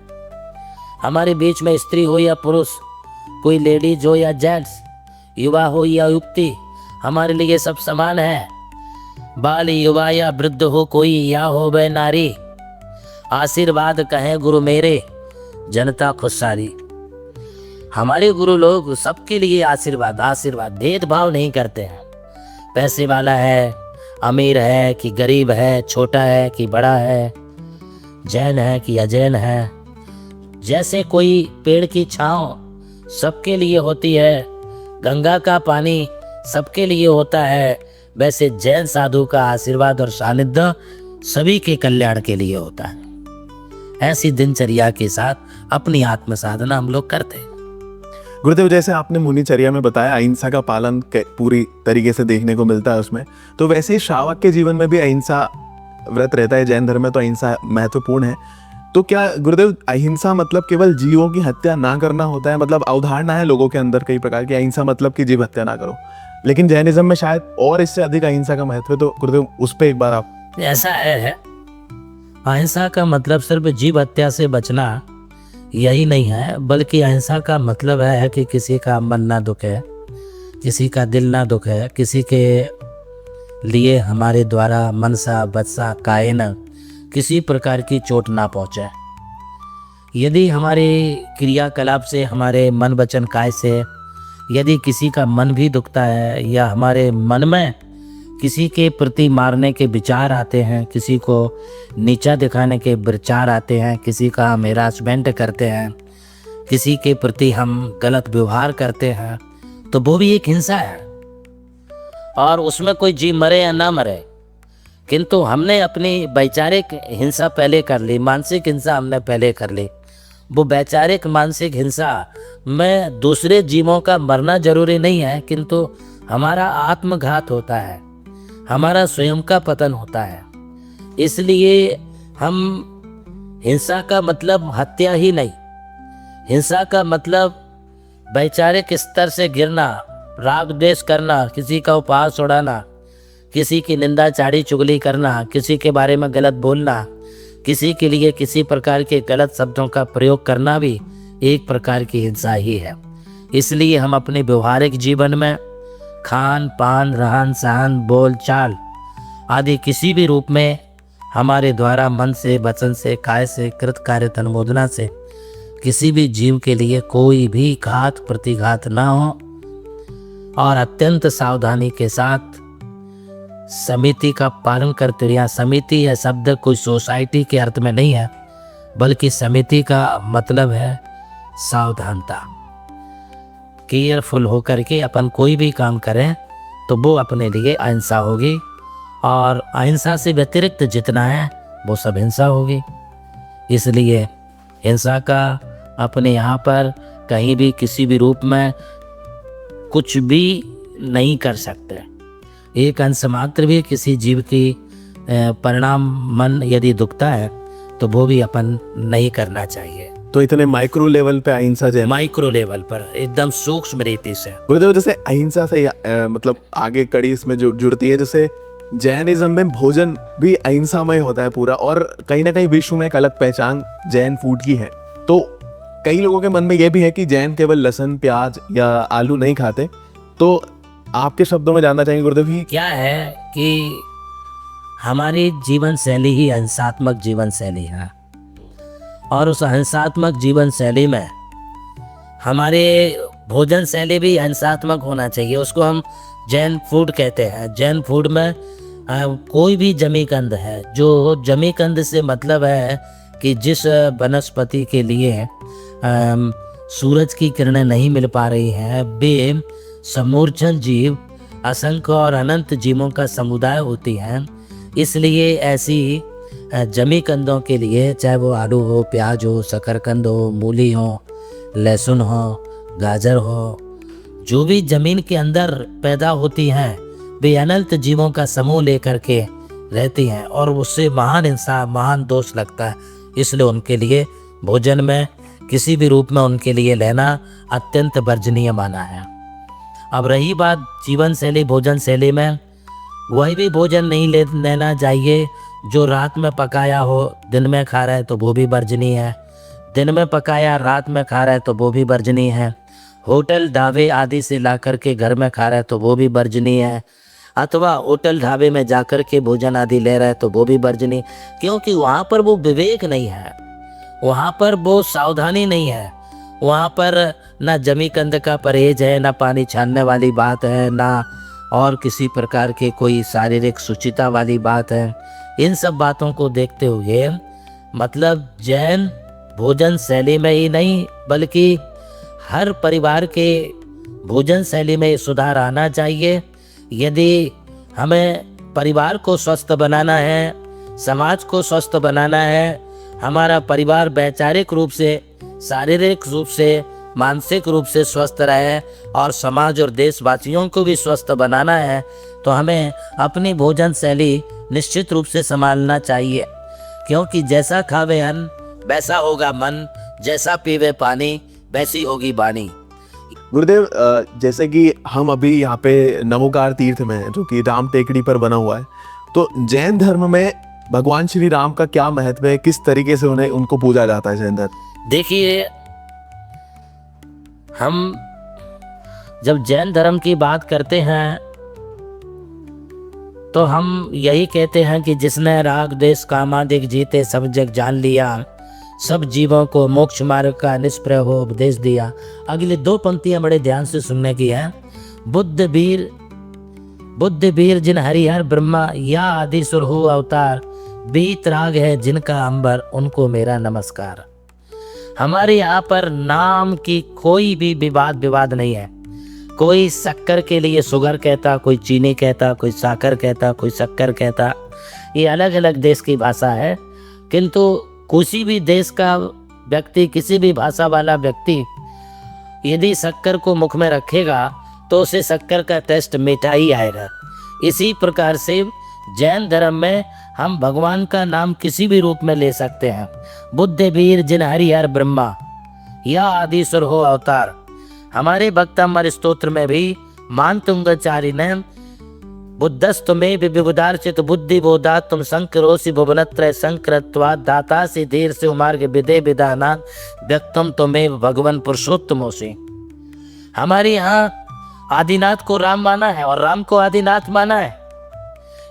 हमारे बीच में स्त्री हो या पुरुष, कोई लेडीज हो या जेंट्स, युवा हो या युवती, हमारे लिए सब समान है। बाल युवा या वृद्ध हो कोई, या हो वह नारी, आशीर्वाद कहें गुरु मेरे, जनता खुद सारी। हमारे गुरु लोग सबके लिए आशीर्वाद भेदभाव नहीं करते हैं। पैसे वाला है, अमीर है कि गरीब है, छोटा है कि बड़ा है, जैन है कि अजैन है, जैसे कोई पेड़ की छांव सबके लिए होती है, गंगा का पानी सबके लिए होता है, वैसे जैन साधु का आशीर्वाद और सानिध्य सभी के कल्याण के लिए होता है। ऐसी दिनचर्या के साथ अपनी आत्म साधना हम लोग करते हैं। गुरुदेव, जैसे आपने मुनिचर्या में बताया अहिंसा का पालन पूरी तरीके से देखने को मिलता है उसमें, तो वैसे ही श्रावक के जीवन में भी अहिंसा व्रत रहता है। जैन धर्म में तो अहिंसा महत्वपूर्ण है। तो क्या गुरुदेव अहिंसा मतलब केवल जीवों की हत्या ना करना होता है? मतलब अवधारणा है लोगों के अंदर कई प्रकार की, अहिंसा मतलब कि जीव हत्या ना करो, लेकिन जैनिज्म में शायद और इससे अधिक अहिंसा का महत्व है। तो गुरुदेव उस पर एक बार आप। ऐसा है, अहिंसा का मतलब सिर्फ जीव हत्या से बचना यही नहीं है, बल्कि अहिंसा का मतलब है कि किसी का मन ना दुखे, किसी का दिल ना दुखे, किसी के लिए हमारे द्वारा मनसा वचसा कायेन किसी प्रकार की चोट ना पहुँचे। यदि हमारे क्रियाकलाप से, हमारे मन वचन काय से यदि किसी का मन भी दुखता है, या हमारे मन में किसी के प्रति मारने के विचार आते हैं, किसी को नीचा दिखाने के विचार आते हैं, किसी का हम हैरासमेंट करते हैं, किसी के प्रति हम गलत व्यवहार करते हैं, तो वो भी एक हिंसा है। और उसमें कोई जीव मरे या ना मरे, किंतु हमने अपनी वैचारिक हिंसा पहले कर ली, मानसिक हिंसा हमने पहले कर ली। वो वैचारिक मानसिक हिंसा में दूसरे जीवों का मरना जरूरी नहीं है, किंतु हमारा आत्मघात होता है, हमारा स्वयं का पतन होता है। इसलिए हम हिंसा का मतलब हत्या ही नहीं, हिंसा का मतलब वैचारिक स्तर से गिरना, राग द्वेष करना, किसी का उपहास उड़ाना, किसी की निंदा चाड़ी चुगली करना, किसी के बारे में गलत बोलना, किसी के लिए किसी प्रकार के गलत शब्दों का प्रयोग करना भी एक प्रकार की हिंसा ही है। इसलिए हम अपने व्यवहारिक जीवन में खान पान, रहन सहन, बोल चाल आदि किसी भी रूप में हमारे द्वारा मन से, वचन से, काय से, कृत कार्य अनुमोदना से किसी भी जीव के लिए कोई भी घात प्रतिघात ना हो, और अत्यंत सावधानी के साथ समिति का पालन करते हैं। यहाँ समिति यह शब्द कोई सोसाइटी के अर्थ में नहीं है, बल्कि समिति का मतलब है सावधानता। केयरफुल होकर के अपन कोई भी काम करें तो वो अपने लिए अहिंसा होगी, और अहिंसा से व्यतिरिक्त जितना है वो सब हिंसा होगी। इसलिए हिंसा का अपने यहाँ पर कहीं भी किसी भी रूप में कुछ भी नहीं कर सकते। एक अंश मात्र भी किसी जीव की परिणाम मन यदि दुखता है तो वो भी अपन नहीं करना चाहिए। तो इतने माइक्रो लेवल पे अहिंसा जैन, माइक्रो लेवल पर एकदम सूक्ष्म रीति से। गुरुदेव जैसे अहिंसा से मतलब आगे कड़ी इसमें जुड़ती है, जैसे जैनिज्म में भोजन भी अहिंसामय होता है पूरा, और कहीं ना कहीं विश्व में एक अलग पहचान जैन फूड की है। तो कई लोगों के मन में यह भी है कि जैन केवल लहसुन प्याज या आलू नहीं खाते। तो आपके शब्दों में जानना चाहेंगे गुरुदेव कि क्या है कि हमारी जीवन शैली ही अहिंसात्मक जीवन शैली है, और उस अहिंसात्मक जीवन शैली में हमारे भोजन शैली भी अहिंसात्मक होना चाहिए। उसको हम जैन फूड कहते हैं। जैन फूड में कोई भी जमीकंद है, जो जमीकंद से मतलब है कि जिस वनस्पति के लिए सूरज की किरणें नहीं मिल पा रही हैं, वे समूर्छन जीव असंख्य और अनंत जीवों का समुदाय होती हैं। इसलिए ऐसी जमीकंदों के लिए, चाहे वो आलू हो, प्याज हो, शकरकंद हो, मूली हो, लहसुन हो, गाजर हो, जो भी जमीन के अंदर पैदा होती हैं, वे अनंत जीवों का समूह लेकर के रहती हैं, और उससे महान इंसान, महान दोष लगता है। इसलिए उनके लिए भोजन में किसी भी रूप में उनके लिए लेना अत्यंत वर्जनीय माना है। अब रही बात जीवन शैली, भोजन शैली में वही भी भोजन नहीं लेना चाहिए जो रात में पकाया हो दिन में खा रहा है तो वो भी वर्जनीय है, दिन में पकाया रात में खा रहा है तो वो भी वर्जनीय है, होटल ढाबे आदि से ला कर के घर में खा रहा है तो वो भी वर्जनीय है, अथवा होटल ढाबे में जाकर के भोजन आदि ले रहा है तो वो भी वर्जनीय, क्योंकि वहाँ पर वो विवेक नहीं है, वहाँ पर वो सावधानी नहीं है, वहाँ पर ना जमीकंद का परहेज है, ना पानी छानने वाली बात है, ना और किसी प्रकार के कोई शारीरिक शुचिता वाली बात है। इन सब बातों को देखते हुए मतलब जैन भोजन शैली में ही नहीं बल्कि हर परिवार के भोजन शैली में सुधार आना चाहिए। यदि हमें परिवार को स्वस्थ बनाना है, समाज को स्वस्थ बनाना है, हमारा परिवार वैचारिक रूप से, शारीरिक रूप से, मानसिक रूप से स्वस्थ रहे और समाज और देशवासियों को भी स्वस्थ बनाना है, तो हमें अपनी भोजन शैली निश्चित रूप से संभालना चाहिए, क्योंकि जैसा खावे अन्न वैसा होगा मन, जैसा पीवे पानी वैसी होगी वाणी। गुरुदेव जैसे कि हम अभी यहाँ पे नमोकार तीर्थ में हैं, जो कि राम टेकड़ी पर बना हुआ है, तो जैन धर्म में भगवान श्री राम का क्या महत्व है, किस तरीके से उनको पूजा जाता है जैन धर्म? देखिए, हम जब जैन धर्म की बात करते हैं तो हम यही कहते हैं कि जिसने राग देश कामादिक जीते सब जग जान लिया, सब जीवों को मोक्ष मार्ग का निष्प्रय हो उपदेश दिया। अगली दो पंक्तियां बड़े ध्यान से सुनने की है। बुद्ध वीर जिन हरिहर ब्रह्मा या आदि सुर हो अवतार, बीत राग है जिनका अंबर उनको मेरा नमस्कार। हमारे यहाँ पर नाम की कोई भी विवाद नहीं है। कोई शक्कर के लिए शुगर कहता, कोई चीनी कहता, कोई साकर कहता, कोई शक्कर कहता। ये अलग अलग देश की भाषा है, किंतु किसी भी देश का व्यक्ति, किसी भी भाषा वाला व्यक्ति यदि शक्कर को मुख में रखेगा तो उसे शक्कर का टेस्ट मीठा ही आएगा। इसी प्रकार से जैन धर्म में हम भगवान का नाम किसी भी रूप में ले सकते हैं। बुद्ध वीर जिन हरिहर ब्रह्मा या आदिश्वर हो अवतार। हमारे भक्तमर स्तोत्र में भी मान तुंगाचार्य ने बुद्धस्तु में विबुधार्चित बुद्धि बोधा तुम संकरोसि भुवनत्रय संकृत्वा दाता से धीर से उमार्ग विदे विदाना व्यक्तम तुम्हें भगवान पुरुषोत्तमोसि। हमारे यहाँ आदिनाथ को राम माना है और राम को आदिनाथ माना है।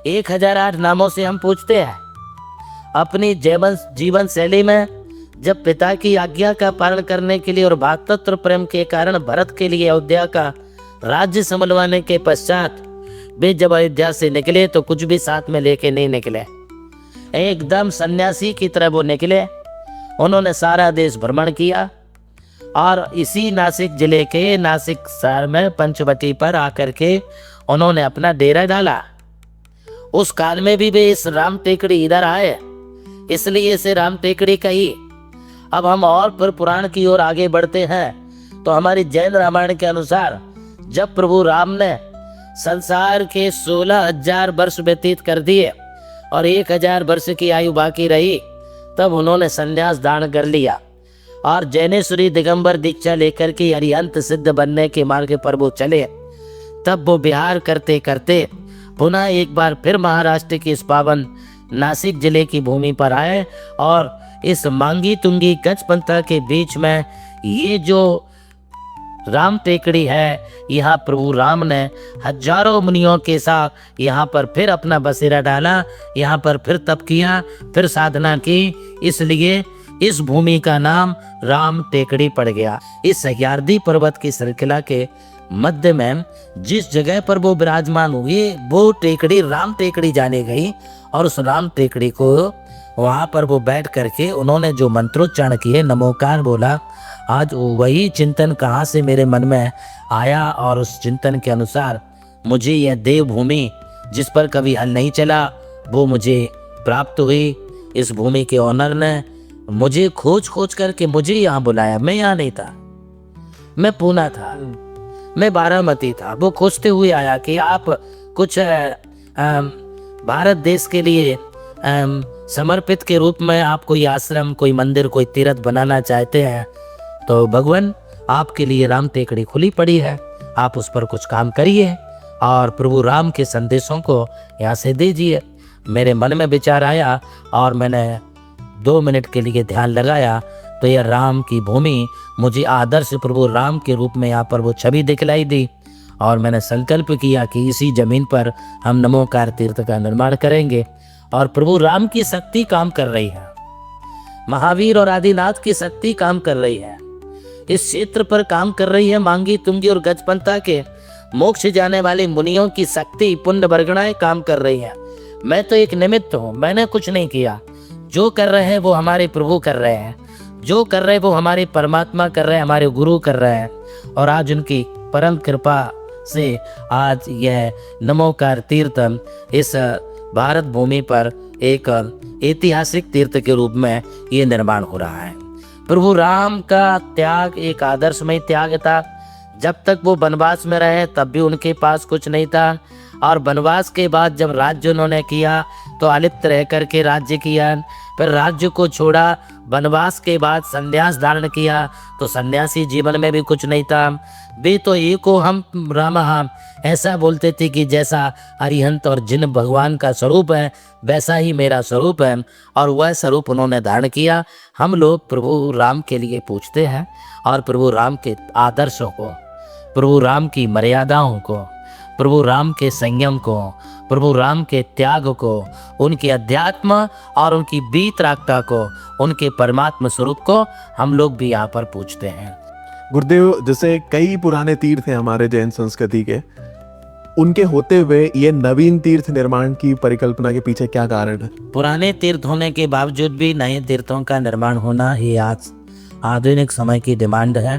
1008 नामों से हम पूछते हैं। अपनी जीवन शैली में जब पिता की आज्ञा का पालन करने के लिए और भातृत्व प्रेम के कारण भरत के लिए अयोध्या का राज्य संभलवाने के पश्चात वे जब अयोध्या से निकले तो कुछ भी साथ में लेके नहीं निकले, एकदम सन्यासी की तरह वो निकले। उन्होंने सारा देश भ्रमण किया और इसी नासिक जिले के नासिक शहर में पंचवटी पर आकर के उन्होंने अपना डेरा डाला। उस काल में भी वे इस राम टेकड़ी इधर आए, इसलिए इसे राम टेकड़ी कही। अब हम और फिर पुराण की ओर आगे बढ़ते हैं तो हमारी जैन रामायण के अनुसार जब प्रभु राम ने संसार के 16,000 वर्ष व्यतीत कर दिए और 1,000 वर्ष की आयु बाकी रही, तब उन्होंने संन्यास दान कर लिया और जैनेश्वरी दिगंबर दीक्षा लेकर के अरिहंत सिद्ध बनने के मार्ग पर वो चले। तब वो विहार करते करते पुनः एक बार फिर महाराष्ट्र के इस पावन नासिक जिले की भूमि पर आए और इस मांगी तुंगी गजपंथा के बीच में ये जो राम टेकड़ी है, यहाँ प्रभु राम ने हजारों मुनियों के साथ यहाँ पर फिर अपना बसेरा डाला, यहाँ पर फिर तप किया, फिर साधना की, इसलिए इस भूमि का नाम राम टेकड़ी पड़ गया। इस सह्याद्री पर्वत की श्रृंखला के मध्य में जिस जगह पर वो विराजमान हुए वो टेकड़ी राम टेकड़ी जानी गई और उस राम टेकड़ी को वहाँ पर वो बैठ करके उन्होंने जो मंत्रोच्चारण किए, नमोकार बोला, आज वही चिंतन कहाँ से मेरे मन में आया और उस चिंतन के अनुसार मुझे यह देवभूमि जिस पर कभी हल नहीं चला वो मुझे प्राप्त हुई। इस भूमि के ओनर ने मुझे खोज खोज करके मुझे यहाँ बुलाया। मैं यहाँ नहीं था, मैं पूना था, मैं बारामती था। वो खोजते हुए आया कि आप कुछ भारत देश के लिए समर्पित के रूप में आप कोई आश्रम, कोई मंदिर, कोई तीर्थ बनाना चाहते हैं तो भगवान आपके लिए राम टेकड़ी खुली पड़ी है, आप उस पर कुछ काम करिए और प्रभु राम के संदेशों को यहाँ से दीजिए। मेरे मन में विचार आया और मैंने 2 मिनट के लिए ध्यान लगाया तो यह राम की भूमि मुझे आदर्श प्रभु राम के रूप में यहाँ पर वो छवि दिखलाई दी और मैंने संकल्प किया कि इसी जमीन पर हम नमोकार तीर्थ का निर्माण करेंगे। और प्रभु राम की शक्ति काम कर रही है, महावीर और आदिनाथ की शक्ति काम कर रही है, इस क्षेत्र पर काम कर रही है। मांगी तुंगी और गजपंथा के मोक्ष जाने वाले मुनियों की शक्ति पुण्य वर्गणाएं काम कर रही है। मैं तो एक निमित्त हूँ, मैंने कुछ नहीं किया। जो कर रहे हैं वो हमारे प्रभु कर रहे हैं, जो कर रहे हैं वो हमारे परमात्मा कर रहे हैं, हमारे गुरु कर रहे हैं। और आज उनकी परम कृपा से आज यह नमोकार तीर्थ इस भारत भूमि पर एक ऐतिहासिक तीर्थ के रूप में ये निर्माण हो रहा है। प्रभु राम का त्याग एक आदर्शमय त्याग था। जब तक वो वनवास में रहे तब भी उनके पास कुछ नहीं था और वनवास के बाद जब राज्य उन्होंने किया तो अलिप्त रह करके राज्य किया, फिर राज्य को छोड़ा, वनवास के बाद संन्यास धारण किया तो सन्यासी जीवन में भी कुछ नहीं था। वे तो एको हम राम ऐसा बोलते थे कि जैसा अरिहंत और जिन भगवान का स्वरूप है वैसा ही मेरा स्वरूप है और वह स्वरूप उन्होंने धारण किया। हम लोग प्रभु राम के लिए पूछते हैं और प्रभु राम के आदर्शों को, प्रभु राम की मर्यादाओं को, प्रभु राम के संयम को, प्रभु राम के त्याग को, उनके अध्यात्म और उनकी वीतरागता को, उनके परमात्मा स्वरूप को हम लोग भी यहाँ पर पूछते हैं। गुरुदेव, जैसे कई पुराने तीर्थ हैं हमारे जैन संस्कृति के, उनके होते हुए ये नवीन तीर्थ निर्माण की परिकल्पना के पीछे क्या कारण है? पुराने तीर्थ होने के बावजूद भी नए तीर्थों का निर्माण होना ही आज आधुनिक समय की डिमांड है।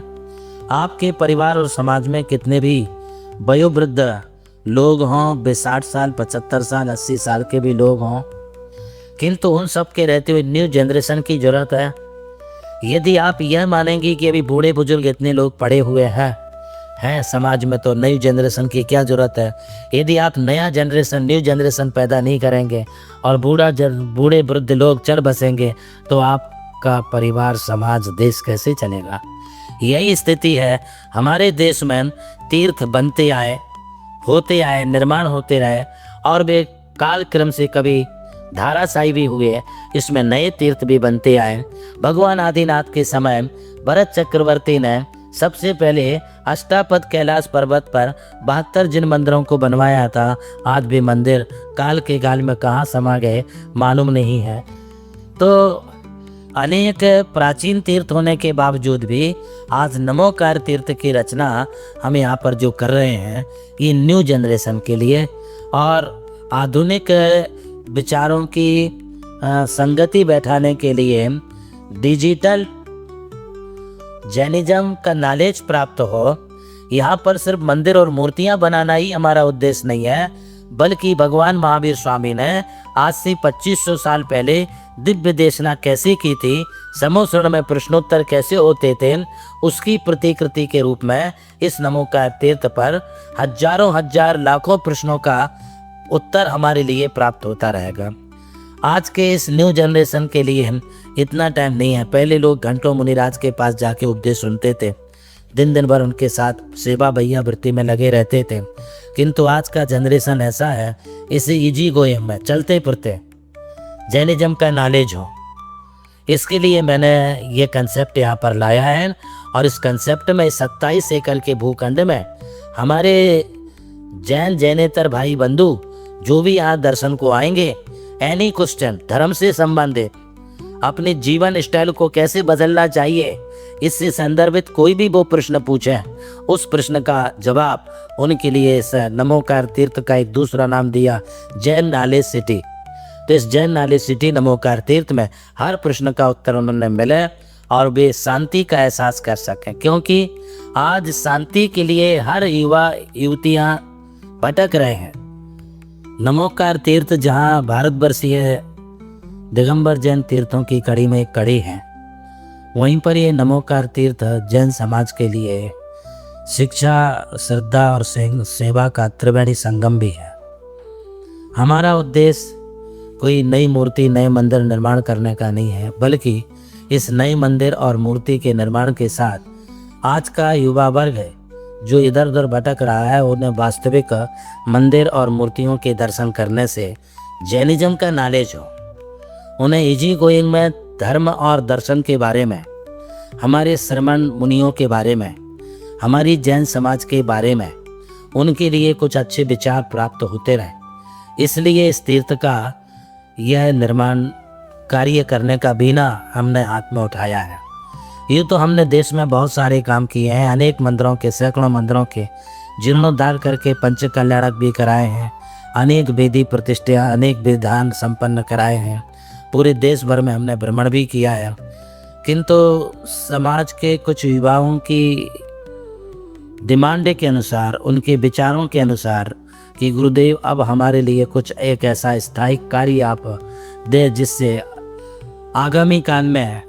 आपके परिवार और समाज में कितने भी वयोवृद्ध लोग हों, 60 साल, 75 साल, 80 साल के भी लोग हों, किंतु उन सब के रहते हुए न्यू जनरेशन की जरूरत है। यदि आप यह मानेंगे कि अभी बूढ़े बुजुर्ग इतने लोग पड़े हुए हैं समाज में तो नई जनरेशन की क्या जरूरत है। यदि आप नया जनरेशन, न्यू जनरेशन पैदा नहीं करेंगे और बूढ़े वृद्ध लोग चढ़ बसेंगे तो आपका परिवार, समाज, देश कैसे चलेगा। यही स्थिति है। हमारे देश में तीर्थ बनते आए, होते आए, निर्माण होते रहे और वे काल क्रम से कभी धाराशायी भी हुए। इसमें नए तीर्थ भी बनते आए। भगवान आदिनाथ के समय भरत चक्रवर्ती ने सबसे पहले अष्टापद कैलाश पर्वत पर 72 जिन मंदिरों को बनवाया था। आज भी मंदिर काल के गाल में कहाँ समा गए मालूम नहीं है। तो अनेक प्राचीन तीर्थ होने के बावजूद भी आज नमोकार तीर्थ की रचना हम यहाँ पर जो कर रहे हैं ये न्यू जनरेशन के लिए और आधुनिक विचारों की संगति बैठाने के लिए, डिजिटल जैनिज्म का नॉलेज प्राप्त हो। यहाँ पर सिर्फ मंदिर और मूर्तियाँ बनाना ही हमारा उद्देश्य नहीं है, बल्कि भगवान महावीर स्वामी ने आज से 2500 साल पहले दिव्य देशना कैसी की थी, समोसरण में प्रश्नोत्तर कैसे होते थे, उसकी प्रतिकृति के रूप में इस नमोकार तीर्थ पर हजारों हजार लाखों प्रश्नों का उत्तर हमारे लिए प्राप्त होता रहेगा। आज के इस न्यू जनरेशन के लिए इतना टाइम नहीं है। पहले लोग घंटों मुनिराज के पास जाके उपदेश सुनते थे, दिन दिन भर उनके साथ सेवा भैया वृत्ति में लगे रहते थे। किंतु आज का जनरेशन ऐसा है, इसे इजी गोइंग में चलते फिरते जैनिज्म का नॉलेज हो, इसके लिए मैंने ये कंसेप्ट यहाँ पर लाया है। और इस कंसेप्ट में 27 एकड़ के भूखंड में हमारे जैनेतर भाई बंधु जो भी यहाँ दर्शन को आएंगे, एनी क्वेश्चन धर्म से संबंधित, अपने जीवन स्टाइल को कैसे बदलना चाहिए, इससे संदर्भित कोई भी वो प्रश्न पूछे, उस प्रश्न का जवाब उनके लिए इस नमोकार तीर्थ का एक दूसरा नाम दिया, जैन नॉलेज सिटी। तो इस जैन नॉलेज सिटी नमोकार तीर्थ में हर प्रश्न का उत्तर उन्होंने मिले और वे शांति का एहसास कर सकें, क्योंकि आज शांति के लिए हर युवा युवतियाँ भटक रहे हैं। नमोकार तीर्थ जहाँ भारतवर्षीय दिगंबर जैन तीर्थों की कड़ी में एक कड़ी है, वहीं पर ये नमोकार तीर्थ जैन समाज के लिए शिक्षा, श्रद्धा और सेवा का त्रिवेणी संगम भी है। हमारा उद्देश्य कोई नई मूर्ति, नए मंदिर निर्माण करने का नहीं है, बल्कि इस नए मंदिर और मूर्ति के निर्माण के साथ आज का युवा वर्ग है जो इधर उधर भटक रहा है, उन्हें वास्तविक मंदिर और मूर्तियों के दर्शन करने से जैनिज्म का नॉलेज हो, उन्हें इजी गोइंग में धर्म और दर्शन के बारे में, हमारे श्रमण मुनियों के बारे में, हमारी जैन समाज के बारे में उनके लिए कुछ अच्छे विचार प्राप्त होते रहे। इसलिए इस तीर्थ का यह निर्माण कार्य करने का बीना हमने हाथ में उठाया है। ये तो हमने देश में बहुत सारे काम किए हैं, अनेक मंदिरों के, सैकड़ों मंदिरों के जीर्णोद्धार करके पंच कल्याणक भी कराए हैं, अनेक वेदी प्रतिष्ठा, अनेक विधान संपन्न कराए हैं, पूरे देश भर में हमने भ्रमण भी किया है। किंतु समाज के कुछ युवाओं की डिमांड के अनुसार, उनके विचारों के अनुसार कि गुरुदेव अब हमारे लिए कुछ एक ऐसा स्थायी कार्य आप दे जिससे आगामी काल में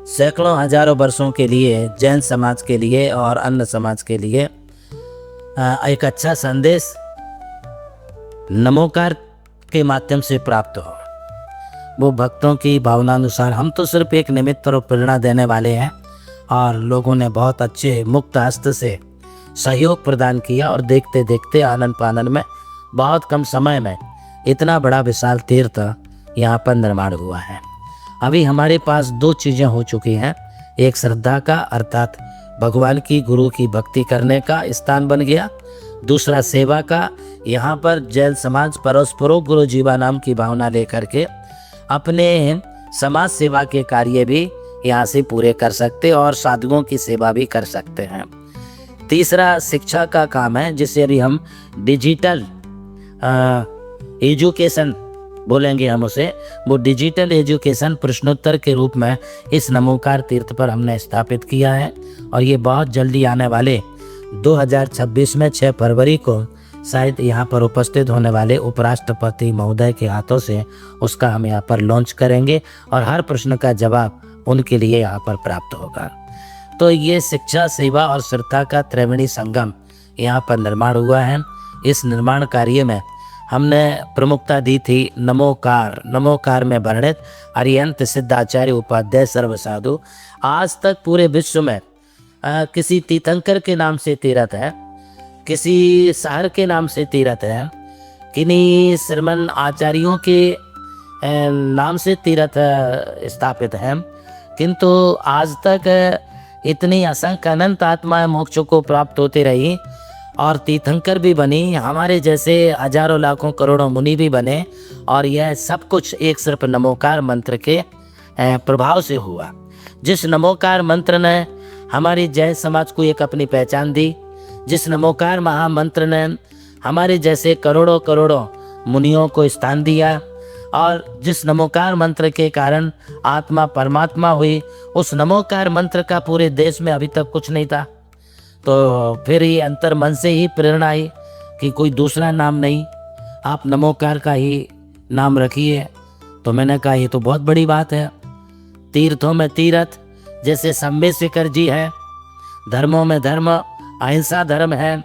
सैकड़ों हजारों वर्षों के लिए जैन समाज के लिए और अन्य समाज के लिए एक अच्छा संदेश नमोकार के माध्यम से प्राप्त हो। वो भक्तों की भावनानुसार, हम तो सिर्फ एक निमित्त और प्रेरणा देने वाले हैं, और लोगों ने बहुत अच्छे मुक्त हस्त से सहयोग प्रदान किया और देखते देखते आनंद पानंद में बहुत कम समय में इतना बड़ा विशाल तीर्थ यहाँ पर निर्माण हुआ है। अभी हमारे पास दो चीज़ें हो चुकी हैं, एक श्रद्धा का अर्थात भगवान की, गुरु की भक्ति करने का स्थान बन गया, दूसरा सेवा का। यहाँ पर जैन समाज परस्परो गुरु जीवा नाम की भावना लेकर के अपने समाज सेवा के कार्य भी यहाँ से पूरे कर सकते और साधुओं की सेवा भी कर सकते हैं। तीसरा शिक्षा का काम है, जिसे अभी हम डिजिटल एजुकेशन बोलेंगे, हम उसे, वो डिजिटल एजुकेशन प्रश्नोत्तर के रूप में इस नमोकार तीर्थ पर हमने स्थापित किया है। और ये बहुत जल्दी आने वाले 2026 में 6 फरवरी को शायद यहाँ पर उपस्थित होने वाले उपराष्ट्रपति महोदय के हाथों से उसका हम यहाँ पर लॉन्च करेंगे और हर प्रश्न का जवाब उनके लिए यहाँ पर प्राप्त होगा। तो ये शिक्षा, सेवा और श्रद्धा का त्रिवेणी संगम यहाँ पर निर्माण हुआ है। इस निर्माण कार्य में हमने प्रमुखता दी थी नमोकार में वर्णित अरिहंत सिद्धाचार्य उपाध्याय सर्वसाधु। आज तक पूरे विश्व में किसी तीर्थंकर के नाम से तीर्थ है, किसी शहर के नाम से तीर्थ है, किन्हीं श्रमण आचार्यों के नाम से तीर्थ स्थापित है, किंतु आज तक इतनी असंख्य अनंत आत्माएं मोक्ष को प्राप्त होती रही और तीर्थंकर भी बनी, हमारे जैसे हजारों लाखों करोड़ों मुनि भी बने, और यह सब कुछ एक सिर्फ नमोकार मंत्र के प्रभाव से हुआ। जिस नमोकार मंत्र ने हमारी जैन समाज को एक अपनी पहचान दी, जिस नमोकार महामंत्र ने हमारे जैसे करोड़ों करोड़ों मुनियों को स्थान दिया, और जिस नमोकार मंत्र के कारण आत्मा परमात्मा हुई, उस नमोकार मंत्र का पूरे देश में अभी तक कुछ नहीं था। तो फिर ये अंतर मन से ही प्रेरणा आई कि कोई दूसरा नाम नहीं, आप नमोकार का ही नाम रखिए तो मैंने कहा ये तो बहुत बड़ी बात है। तीर्थों में तीर्थ जैसे संबेशकर जी है, धर्मों में धर्म, अहिंसा धर्म है,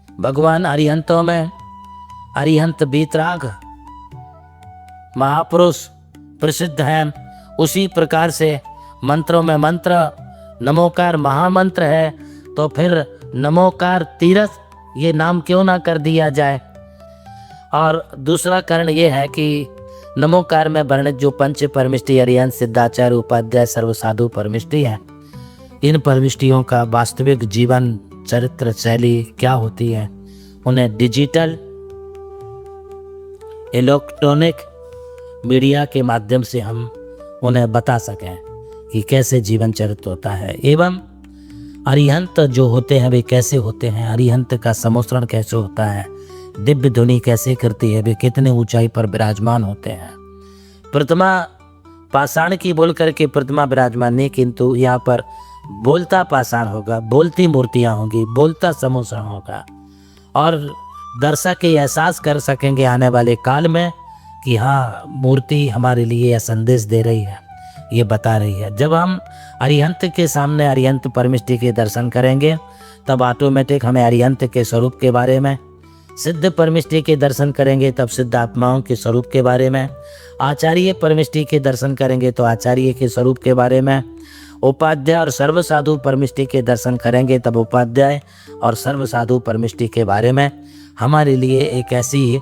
भगवान अरिहंतों में अरिहंत बीतराग महापुरुष प्रसिद्ध हैं, उसी प्रकार से मंत्रों में मंत्र नमोकार महामंत्र है, तो फिर नमोकार तीर्थ ये नाम क्यों ना कर दिया जाए। और दूसरा कारण ये है कि नमोकार में वर्णित जो पंच परमिष्टि अरिहंत सिद्धाचार्य उपाध्याय सर्व साधु परमिष्टि है, इन परमिष्टियों का वास्तविक जीवन चरित्र शैली क्या होती है, उन्हें डिजिटल इलेक्ट्रॉनिक मीडिया के माध्यम से हम उन्हें बता सकें कि कैसे जीवन चरित्र होता है, एवं अरिहंत जो होते हैं वे कैसे होते हैं, अरिहंत का समोसरण कैसे होता है, दिव्य ध्वनि कैसे करती है, वे कितने ऊंचाई पर विराजमान होते हैं। प्रतिमा पाषाण की बोल करके प्रतिमा विराजमान नहीं, किंतु यहाँ पर बोलता पाषाण होगा, बोलती मूर्तियाँ होंगी, बोलता समोसरण होगा, और दर्शक ये एहसास कर सकेंगे आने वाले काल में कि हाँ मूर्ति हमारे लिए यह संदेश दे रही है, ये बता रही है। जब हम अरिहंत के सामने अरिहंत परमिष्टि के दर्शन करेंगे तब ऑटोमेटिक हमें अरिहंत के स्वरूप के बारे में, सिद्ध परमिष्टि के दर्शन करेंगे तब सिद्ध आत्माओं के स्वरूप के बारे में, आचार्य परमिष्टि के दर्शन करेंगे तो आचार्य के स्वरूप के बारे में, उपाध्याय और सर्व साधु परमिष्टि के दर्शन करेंगे तब उपाध्याय और सर्व साधु परमिष्टि के बारे में हमारे लिए एक ऐसी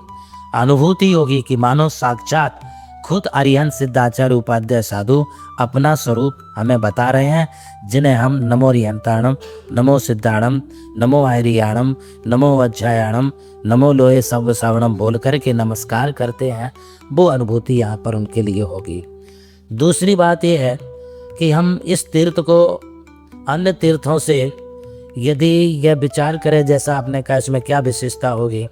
अनुभूति होगी कि मानो साक्षात खुद अरिहंत सिद्धाचार्य उपाध्याय साधु अपना स्वरूप हमें बता रहे हैं, जिन्हें हम नमो अरिहंताणम, नमो सिद्धाणम, नमो आर्याणम, नमो वज्रायाणम, नमो लोहे सव सावणम बोल करके नमस्कार करते हैं। वो अनुभूति यहाँ पर उनके लिए होगी। दूसरी बात यह है कि हम इस तीर्थ को अन्य तीर्थों से यदि यह विचार करें, जैसा आपने कहा इसमें क्या विशेषता होगी,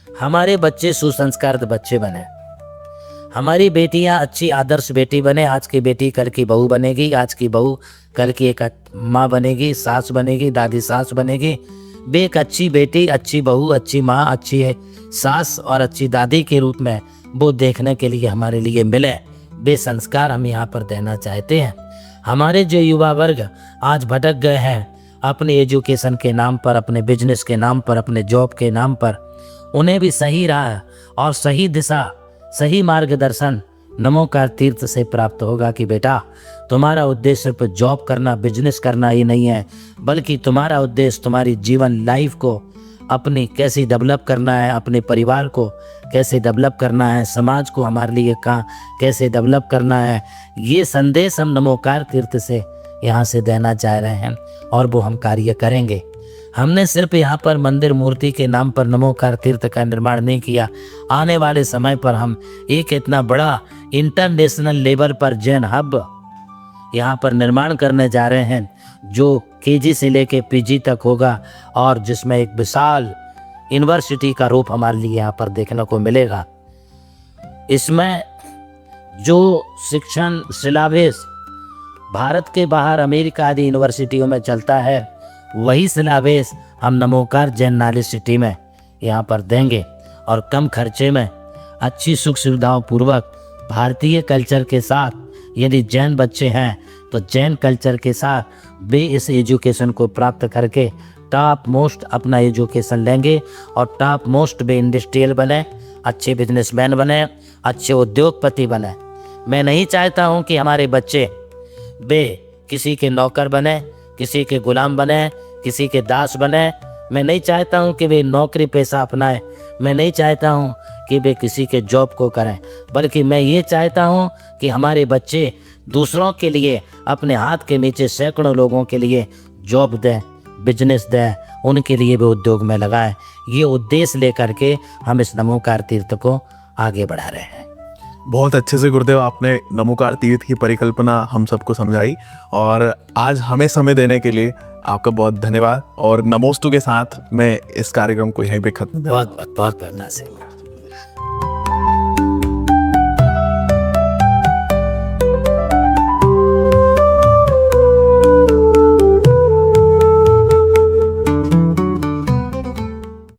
हमारे बच्चे सुसंस्कारित बच्चे बने, हमारी बेटियां अच्छी आदर्श बेटी बने। आज की बेटी कल की बहू बनेगी, आज की बहू कल की एक माँ बनेगी, सास बनेगी, दादी सास बनेगी। वे एक अच्छी बेटी, अच्छी बहू, अच्छी माँ, अच्छी सास और अच्छी दादी के रूप में वो देखने के लिए हमारे लिए मिले, वे संस्कार हम यहाँ पर देना चाहते हैं। हमारे जो युवा वर्ग आज भटक गए हैं अपने एजुकेशन के नाम पर, अपने बिजनेस के नाम पर, अपने जॉब के नाम पर, उन्हें भी सही राह और सही दिशा, सही मार्गदर्शन नमोकार तीर्थ से प्राप्त होगा कि बेटा तुम्हारा उद्देश्य सिर्फ जॉब करना, बिजनेस करना ही नहीं है, बल्कि तुम्हारा उद्देश्य तुम्हारी जीवन लाइफ को अपनी कैसे डेवलप करना है, अपने परिवार को कैसे डेवलप करना है, समाज को हमारे लिए कहाँ कैसे डेवलप करना है। ये संदेश हम नमोकार तीर्थ से यहाँ से देना चाह रहे हैं और वो हम कार्य करेंगे। हमने सिर्फ यहाँ पर मंदिर मूर्ति के नाम पर नमोकार तीर्थ का निर्माण नहीं किया। आने वाले समय पर हम एक इतना बड़ा इंटरनेशनल लेवल पर जैन हब यहाँ पर निर्माण करने जा रहे हैं, जो केजी से लेके पीजी तक होगा और जिसमें एक विशाल यूनिवर्सिटी का रूप हमारे लिए यहाँ पर देखने को मिलेगा। इसमें जो शिक्षण सिलेबस भारत के बाहर अमेरिका आदि यूनिवर्सिटियों में चलता है, वही सिलेबस हम नमोकार जैन नॉलेज सिटी में यहाँ पर देंगे और कम खर्चे में अच्छी सुख सुविधाओं पूर्वक भारतीय कल्चर के साथ, यदि जैन बच्चे हैं तो जैन कल्चर के साथ वे इस एजुकेशन को प्राप्त करके टॉप मोस्ट अपना एजुकेशन लेंगे और टॉप मोस्ट वे इंडस्ट्रियल बने, अच्छे बिजनेसमैन बने, अच्छे उद्योगपति बने। मैं नहीं चाहता हूँ कि हमारे बच्चे वे किसी के नौकर बने, किसी के गुलाम बने, किसी के दास बने। मैं नहीं चाहता हूँ कि वे नौकरी पेशा अपनाएं, मैं नहीं चाहता हूँ कि वे किसी के जॉब को करें, बल्कि मैं ये चाहता हूँ कि हमारे बच्चे दूसरों के लिए अपने हाथ के नीचे सैकड़ों लोगों के लिए जॉब दें, बिजनेस दें, उनके लिए भी उद्योग में लगाएं। ये उद्देश्य लेकर के हम इस नमोकार तीर्थ को आगे बढ़ा रहे हैं। बहुत अच्छे से गुरुदेव आपने नमोकार तीर्थ की परिकल्पना हम सबको समझाई और आज हमें समय देने के लिए आपका बहुत धन्यवाद। और नमोस्तु के साथ मैं इस कार्यक्रम को यहीं पे खत्म बहुत बहुत धन्यवाद।